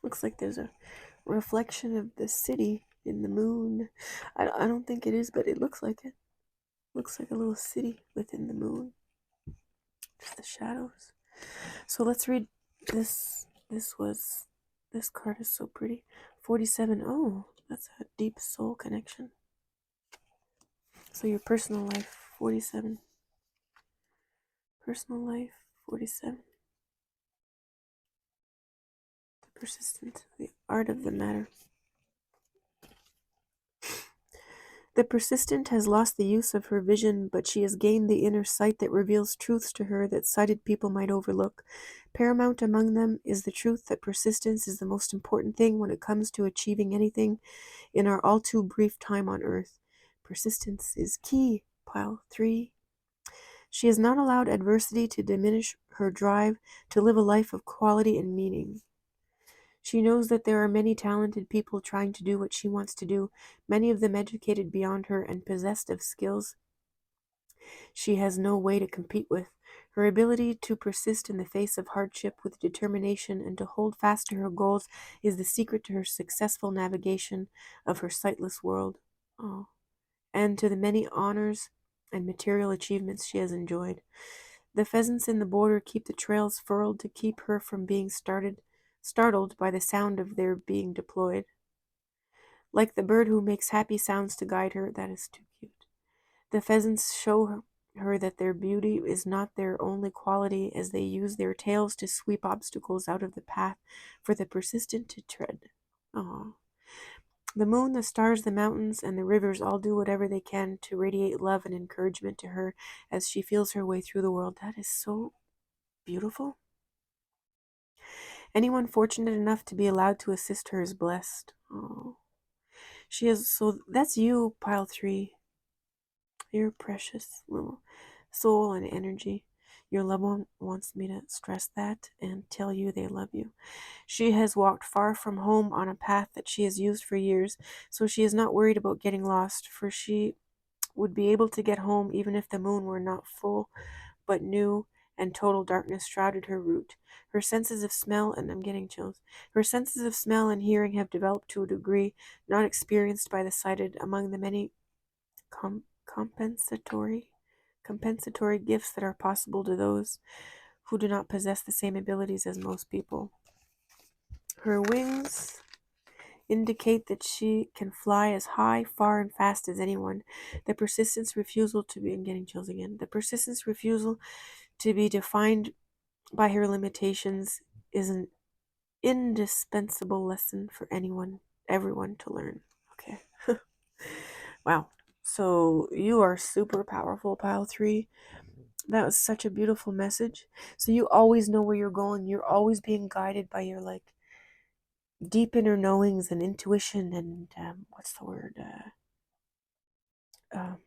Looks like there's a reflection of the city in the moon. I don't think it is, but it looks like it. Looks like a little city within the moon. Just the shadows. So let's read this. This card is so pretty. 47. Oh, that's a deep soul connection. So your personal life, 47. Personal life, 47. The persistent, the art of the matter. The persistent has lost the use of her vision, but she has gained the inner sight that reveals truths to her that sighted people might overlook. Paramount among them is the truth that persistence is the most important thing when it comes to achieving anything in our all too brief time on earth. Persistence is key. Pile 3. She has not allowed adversity to diminish her drive to live a life of quality and meaning. She knows that there are many talented people trying to do what she wants to do, many of them educated beyond her and possessed of skills she has no way to compete with. Her ability to persist in the face of hardship with determination and to hold fast to her goals is the secret to her successful navigation of her sightless world. Oh. And to the many honors and material achievements she has enjoyed. The pheasants in the border keep the trails furrowed to keep her from being startled by the sound of their being deployed. Like the bird who makes happy sounds to guide her, that is too cute. The pheasants show her that their beauty is not their only quality as they use their tails to sweep obstacles out of the path for the persistent to tread. Oh. The moon, the stars, the mountains, and the rivers all do whatever they can to radiate love and encouragement to her as she feels her way through the world. That is so beautiful. Anyone fortunate enough to be allowed to assist her is blessed. Oh. She is, so that's you, pile 3. Your precious little soul and energy. Your loved one wants me to stress that and tell you they love you. She has walked far from home on a path that she has used for years, so she is not worried about getting lost, for she would be able to get home even if the moon were not full, but new and total darkness shrouded her route. Her senses of smell, and I'm getting chills, her senses of smell and hearing have developed to a degree not experienced by the sighted among the many compensatory gifts that are possible to those who do not possess the same abilities as most people. Her wings indicate that she can fly as high, far, and fast as anyone. The persistence refusal to be, I'm getting chills again. The persistence refusal to be defined by her limitations is an indispensable lesson for everyone to learn. Okay. Wow. So you are super powerful, pile 3. That was such a beautiful message. So you always know where you're going. You're always being guided by your deep inner knowings and intuition and what's the word? Um,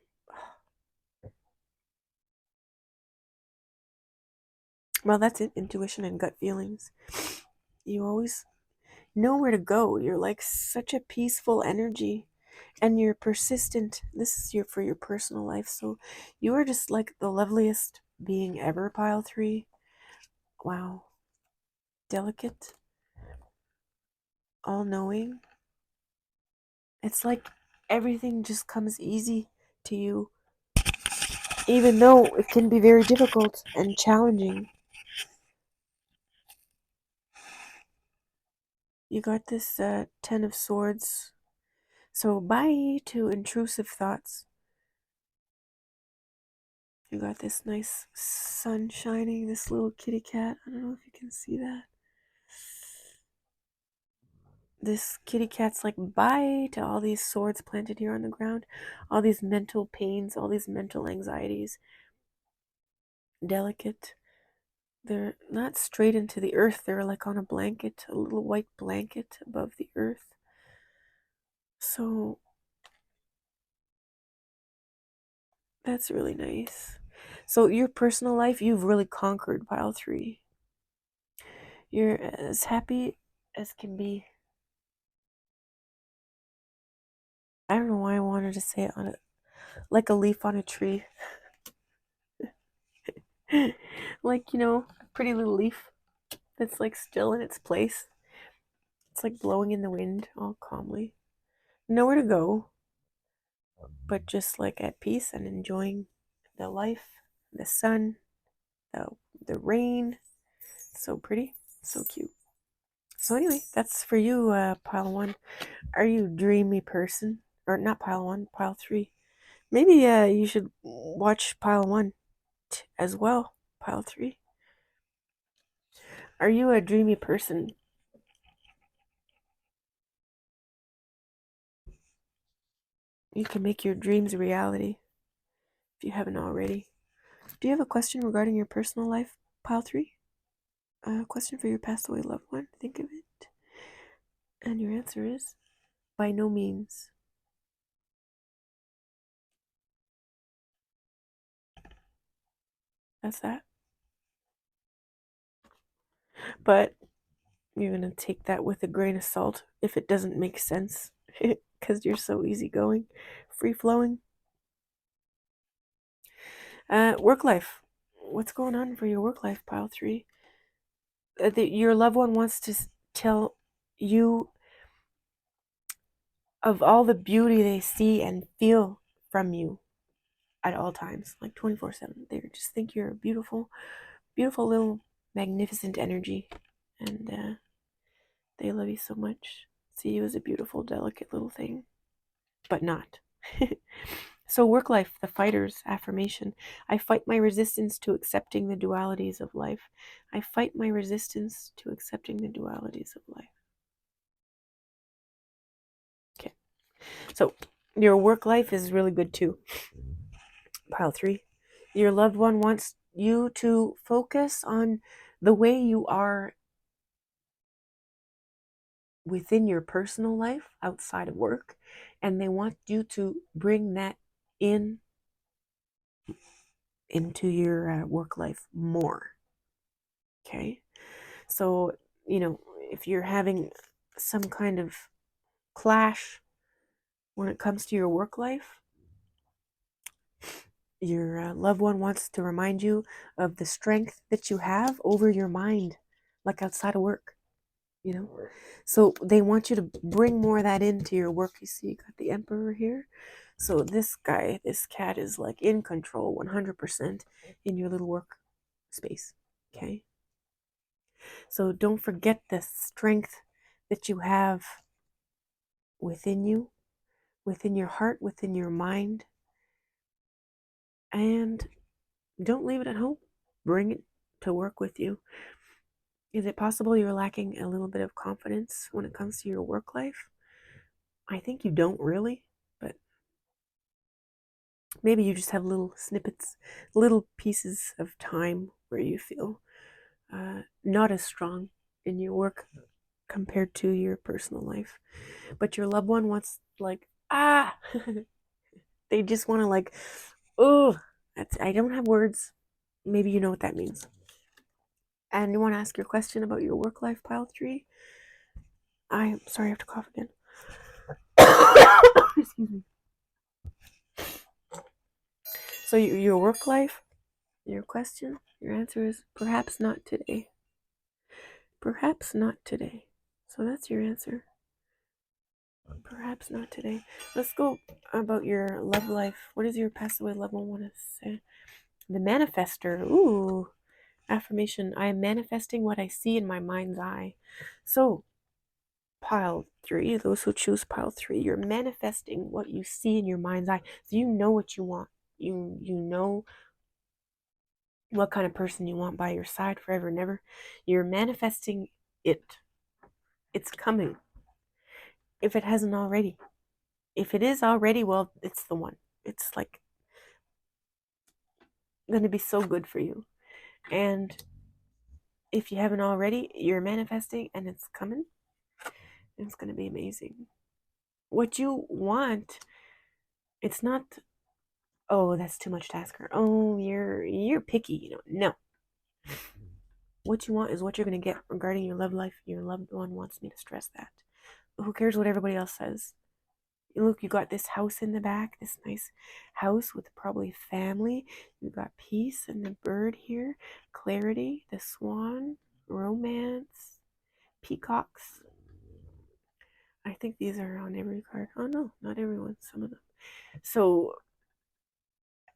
well, that's it. Intuition and gut feelings. You always know where to go. You're like such a peaceful energy, and you're persistent. This is for your personal life. So you are just like the loveliest being ever. Pile 3. Wow. Delicate, all knowing. It's like everything just comes easy to you, even though it can be very difficult and challenging. You got this 10 of Swords. So bye to intrusive thoughts. You got this nice sun shining, this little kitty cat. I don't know if you can see that. This kitty cat's like bye to all these swords planted here on the ground, all these mental pains, all these mental anxieties. Delicate. They're not straight into the earth, they're like on a blanket, a little white blanket above the earth. So that's really nice. So your personal life, you've really conquered pile 3. You're as happy as can be. I don't know why I wanted to say it on it, like a leaf on a tree. Like, a pretty little leaf that's like still in its place. It's like blowing in the wind all calmly. Nowhere to go, but just like at peace and enjoying the life, the sun, the, the rain. So pretty, so cute. So anyway, that's for you, pile 1. Are you a dreamy person? Or not pile 1, pile 3. Maybe you should watch pile 1 as well. Pile 3. Are you a dreamy person? You can make your dreams a reality if you haven't already. Do you have a question regarding your personal life, pile 3? A question for your passed away loved one? Think of it. And your answer is by no means. That's that. But you're going to take that with a grain of salt if it doesn't make sense because you're so easygoing, free flowing. Work life. What's going on for your work life, pile 3? Your loved one wants to tell you of all the beauty they see and feel from you at all times, like 24/7. They just think you're a beautiful, beautiful little magnificent energy, and they love you so much. See you as a beautiful, delicate little thing, but not. So work life, the fighter's affirmation. I fight my resistance to accepting the dualities of life. I fight my resistance to accepting the dualities of life. Okay. So your work life is really good too. Pile 3. Your loved one wants you to focus on the way you are within your personal life outside of work, and they want you to bring that into your work life more. Okay, so if you're having some kind of clash when it comes to your work life, your loved one wants to remind you of the strength that you have over your mind, like outside of work. So they want you to bring more of that into your work. You see, you got the emperor here. So this cat is like in control 100% in your little work space. Okay. So don't forget the strength that you have within you, within your heart, within your mind, and don't leave it at home. Bring it to work with you. Is it possible you're lacking a little bit of confidence when it comes to your work life? I think you don't really, but maybe you just have little snippets, little pieces of time where you feel not as strong in your work compared to your personal life. But your loved one wants, like, they just want to, like, oh, I don't have words. Maybe you know what that means. And you want to ask your question about your work life, pile 3? I'm sorry, I have to cough again. Excuse me. So your work life, your question, your answer is perhaps not today. Perhaps not today. So that's your answer. Perhaps not today. Let's go about your love life. What does your passed away loved one want to say? The manifester. Ooh. Affirmation. I am manifesting what I see in my mind's eye. So, pile 3, those who choose pile 3, you're manifesting what you see in your mind's eye. So you know what you want. You know what kind of person you want by your side forever and ever. You're manifesting it. It's coming. If it hasn't already. If it is already, well, it's the one. It's like going to be so good for you. And if you haven't already, you're manifesting and it's coming. And it's going to be amazing. What you want, it's not, oh, that's too much to ask her. Oh, you're picky, No. What you want is what you're going to get regarding your love life. Your loved one wants me to stress that. Who cares what everybody else says? Look, you got this house in the back, this nice house with probably family. You got peace and the bird here, clarity, the swan, romance, peacocks. I think these are on every card. Oh no, not everyone, some of them. So,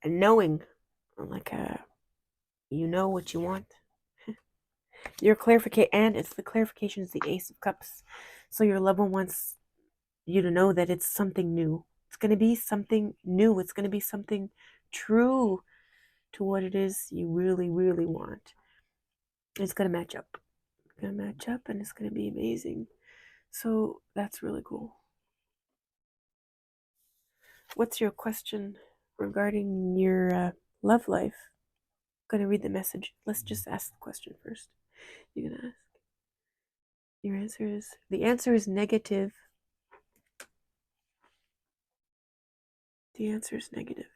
knowing, like, you know what you want. Your clarification, and it's the clarification is the Ace of Cups. So your loved one wants you to know that it's something new. It's going to be something new. It's going to be something true to what it is you really, really want. It's going to match up. It's going to match up and it's going to be amazing. So that's really cool. What's your question regarding your love life? I'm going to read the message. Let's just ask the question first. You're going to ask. Your answer is, the answer is negative. The answer is negative.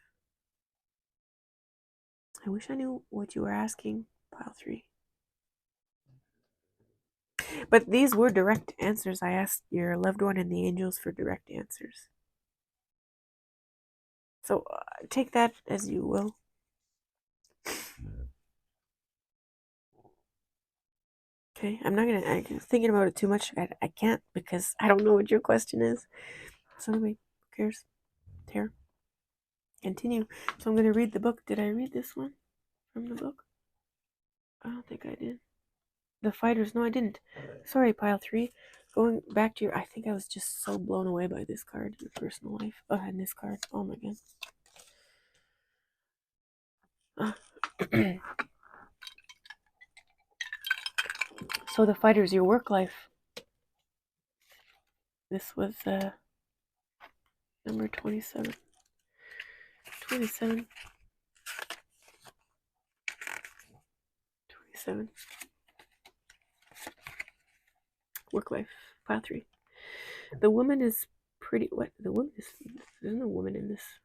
I wish I knew what you were asking, pile 3. But these were direct answers. I asked your loved one and the angels for direct answers. So take that as you will. Okay, I'm thinking about it too much. I can't because I don't know what your question is. So anyway, who cares? Here. Continue. So I'm going to read the book. Did I read this one from the book? I don't think I did. The fighters. No, I didn't. Sorry, pile 3. Going back to I think I was just so blown away by this card, your personal life. Oh, and this card. Oh my god. So the fighters, your work life. This was number 27. 27. 27. Work life. Pile 3. The woman is pretty. What? The woman is. There's no woman in this.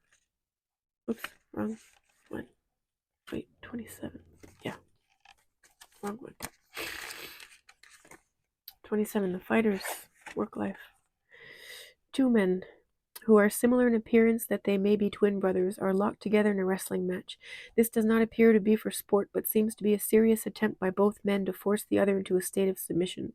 Oops. Wrong one. Wait. 27. Yeah. Wrong one. 27. The fighters. Work life. 2 men who are similar in appearance that they may be twin brothers, are locked together in a wrestling match. This does not appear to be for sport, but seems to be a serious attempt by both men to force the other into a state of submission.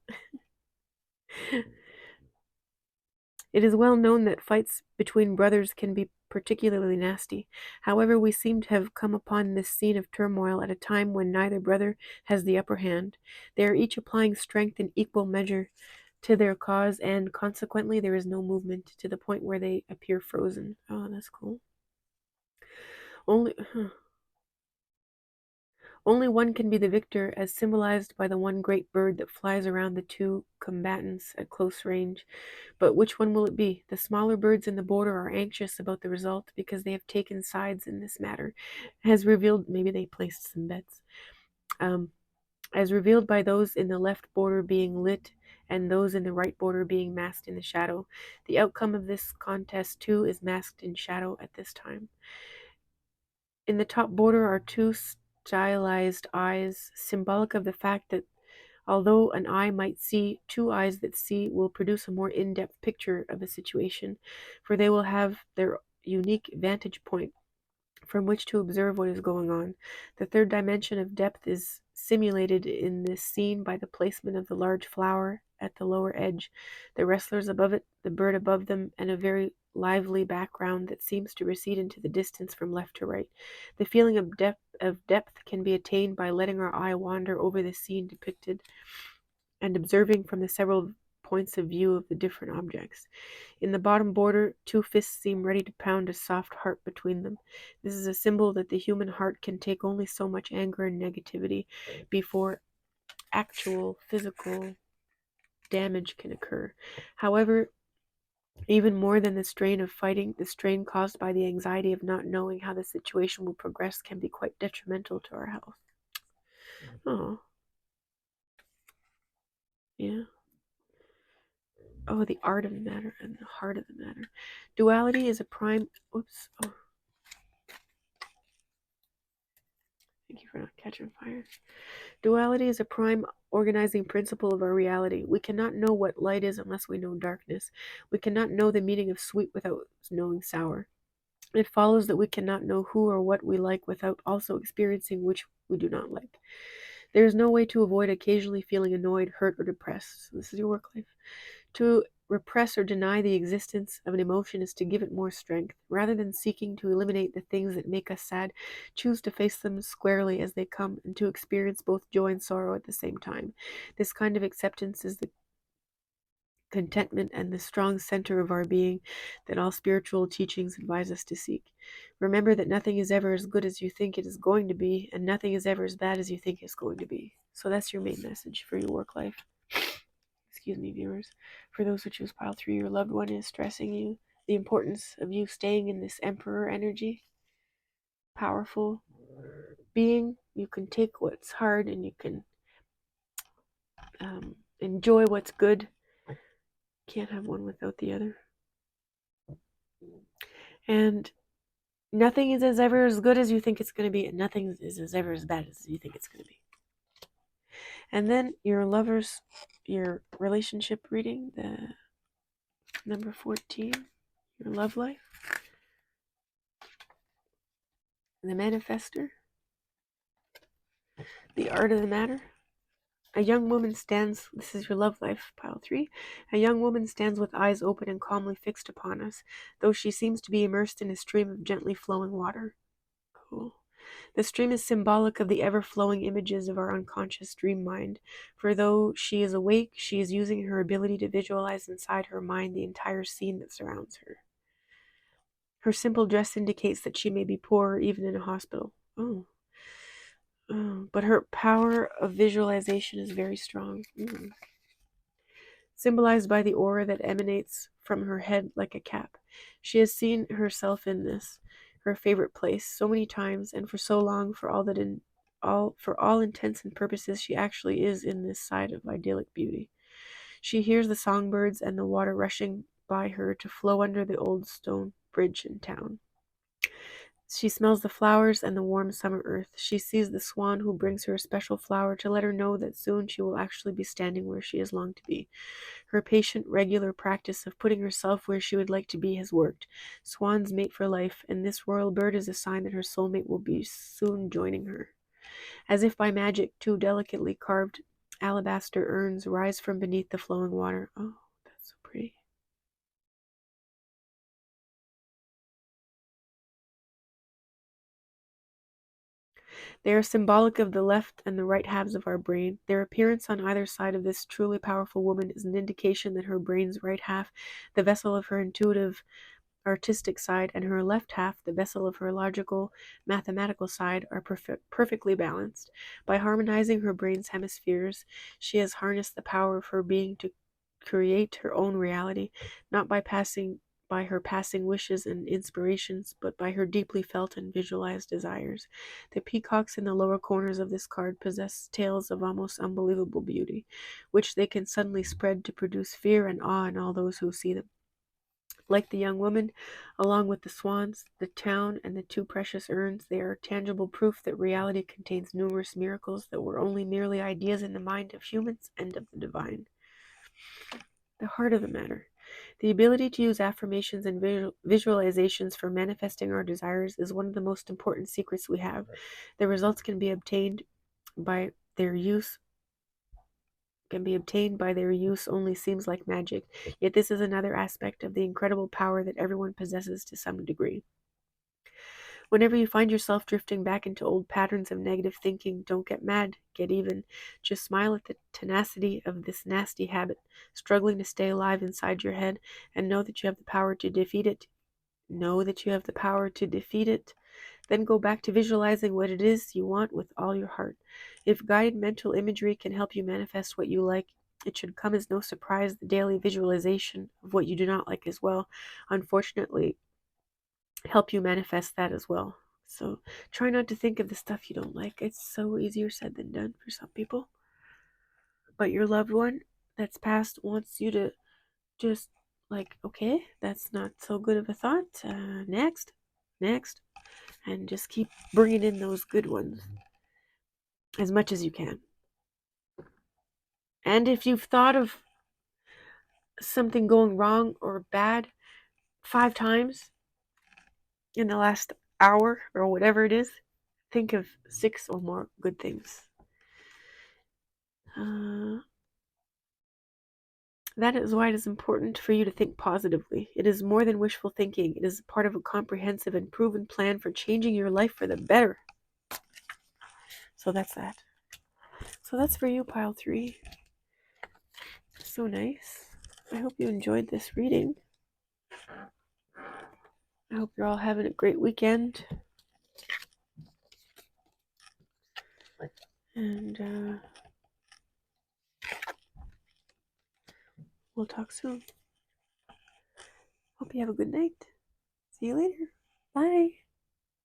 It is well known that fights between brothers can be particularly nasty. However, we seem to have come upon this scene of turmoil at a time when neither brother has the upper hand. They are each applying strength in equal measure to their cause, and consequently there is no movement to the point where they appear frozen. Oh, that's cool. Only one can be the victor, as symbolized by the one great bird that flies around the 2 combatants at close range. But which one will it be? The smaller birds in the border are anxious about the result because they have taken sides in this matter, as revealed. Maybe they placed some bets. As revealed by those in the left border being lit and those in the right border being masked in the shadow. The outcome of this contest, too, is masked in shadow at this time. In the top border are 2 stylized eyes, symbolic of the fact that although an eye might see, 2 eyes that see will produce a more in-depth picture of a situation, for they will have their unique vantage point from which to observe what is going on. The 3rd dimension of depth is simulated in this scene by the placement of the large flower at the lower edge, the wrestlers above it, the bird above them, and a very lively background that seems to recede into the distance from left to right. The feeling of depth can be attained by letting our eye wander over the scene depicted and observing from the several points of view of the different objects. In the bottom border, 2 fists seem ready to pound a soft heart between them. This is a symbol that the human heart can take only so much anger and negativity before actual physical damage can occur. However, even more than the strain of fighting, the strain caused by the anxiety of not knowing how the situation will progress can be quite detrimental to our health. Oh. Yeah. Oh, the art of the matter and the heart of the matter. Duality is a prime. Oops. Oh. Thank you for not catching fire. Duality is a prime organizing principle of our reality. We cannot know what light is unless we know darkness. We cannot know the meaning of sweet without knowing sour. It follows that we cannot know who or what we like without also experiencing which we do not like. There is no way to avoid occasionally feeling annoyed, hurt, or depressed. This is your work life. To repress or deny the existence of an emotion is to give it more strength. Rather than seeking to eliminate the things that make us sad, choose to face them squarely as they come and to experience both joy and sorrow at the same time. This kind of acceptance is the contentment, and the strong center of our being that all spiritual teachings advise us to seek. Remember that nothing is ever as good as you think it is going to be, and nothing is ever as bad as you think it's going to be. So that's your main message for your work life. Excuse me, viewers. For those who choose pile 3, your loved one is stressing you the importance of you staying in this emperor energy. Powerful being. You can take what's hard and you can enjoy what's good. Can't have one without the other. And nothing is as ever as good as you think it's going to be, and nothing is as ever as bad as you think it's going to be. And then your relationship reading, the number 14, your love life, the manifester, the art of the matter. A young woman stands, this is your love life, pile 3. A young woman stands with eyes open and calmly fixed upon us, though she seems to be immersed in a stream of gently flowing water. Cool. The stream is symbolic of the ever-flowing images of our unconscious dream mind, for though she is awake, she is using her ability to visualize inside her mind the entire scene that surrounds her. Her simple dress indicates that she may be poor even in a hospital. But her power of visualization is very strong. Symbolized by the aura that emanates from her head like a cap. She has seen herself in this, her favorite place, so many times and for so long, for all intents and purposes, she actually is in this side of idyllic beauty. She hears the songbirds and the water rushing by her to flow under the old stone bridge in town. She smells the flowers and the warm summer earth. She sees the swan who brings her a special flower to let her know that soon she will actually be standing where she has longed to be. Her patient, regular practice of putting herself where she would like to be has worked. Swans mate for life, and this royal bird is a sign that her soulmate will be soon joining her. As if by magic, 2 delicately carved alabaster urns rise from beneath the flowing water. Oh, that's so pretty. They are symbolic of the left and the right halves of our brain. Their appearance on either side of this truly powerful woman is an indication that her brain's right half, the vessel of her intuitive, artistic side, and her left half, the vessel of her logical, mathematical side, are perfectly balanced. By harmonizing her brain's hemispheres, she has harnessed the power of her being to create her own reality, not by her passing wishes and inspirations, but by her deeply felt and visualized desires. The peacocks in the lower corners of this card possess tails of almost unbelievable beauty, which they can suddenly spread to produce fear and awe in all those who see them. Like the young woman, along with the swans, the town, and the 2 precious urns, they are tangible proof that reality contains numerous miracles that were only merely ideas in the mind of humans and of the divine. The heart of the matter. The ability to use affirmations and visualizations for manifesting our desires is one of the most important secrets we have. The results can be obtained by their use only seems like magic, yet this is another aspect of the incredible power that everyone possesses to some degree. Whenever you find yourself drifting back into old patterns of negative thinking, don't get mad, get even. Just smile at the tenacity of this nasty habit, struggling to stay alive inside your head, and know that you have the power to defeat it. Then go back to visualizing what it is you want with all your heart. If guided mental imagery can help you manifest what you like, it should come as no surprise the daily visualization of what you do not like as well. Unfortunately, help you manifest that as well. So try not to think of the stuff you don't like. It's so easier said than done for some people. But your loved one that's passed wants you to just okay, that's not so good of a thought. Next, and just keep bringing in those good ones as much as you can. And if you've thought of something going wrong or bad 5 times in the last hour or whatever it is, think of 6 or more good things. That is why it is important for you to think positively. It is more than wishful thinking. It is part of a comprehensive and proven plan for changing your life for the better. So that's that. So that's for you, pile 3. So nice. I hope you enjoyed this reading. I hope you're all having a great weekend. And we'll talk soon. Hope you have a good night. See you later. Bye.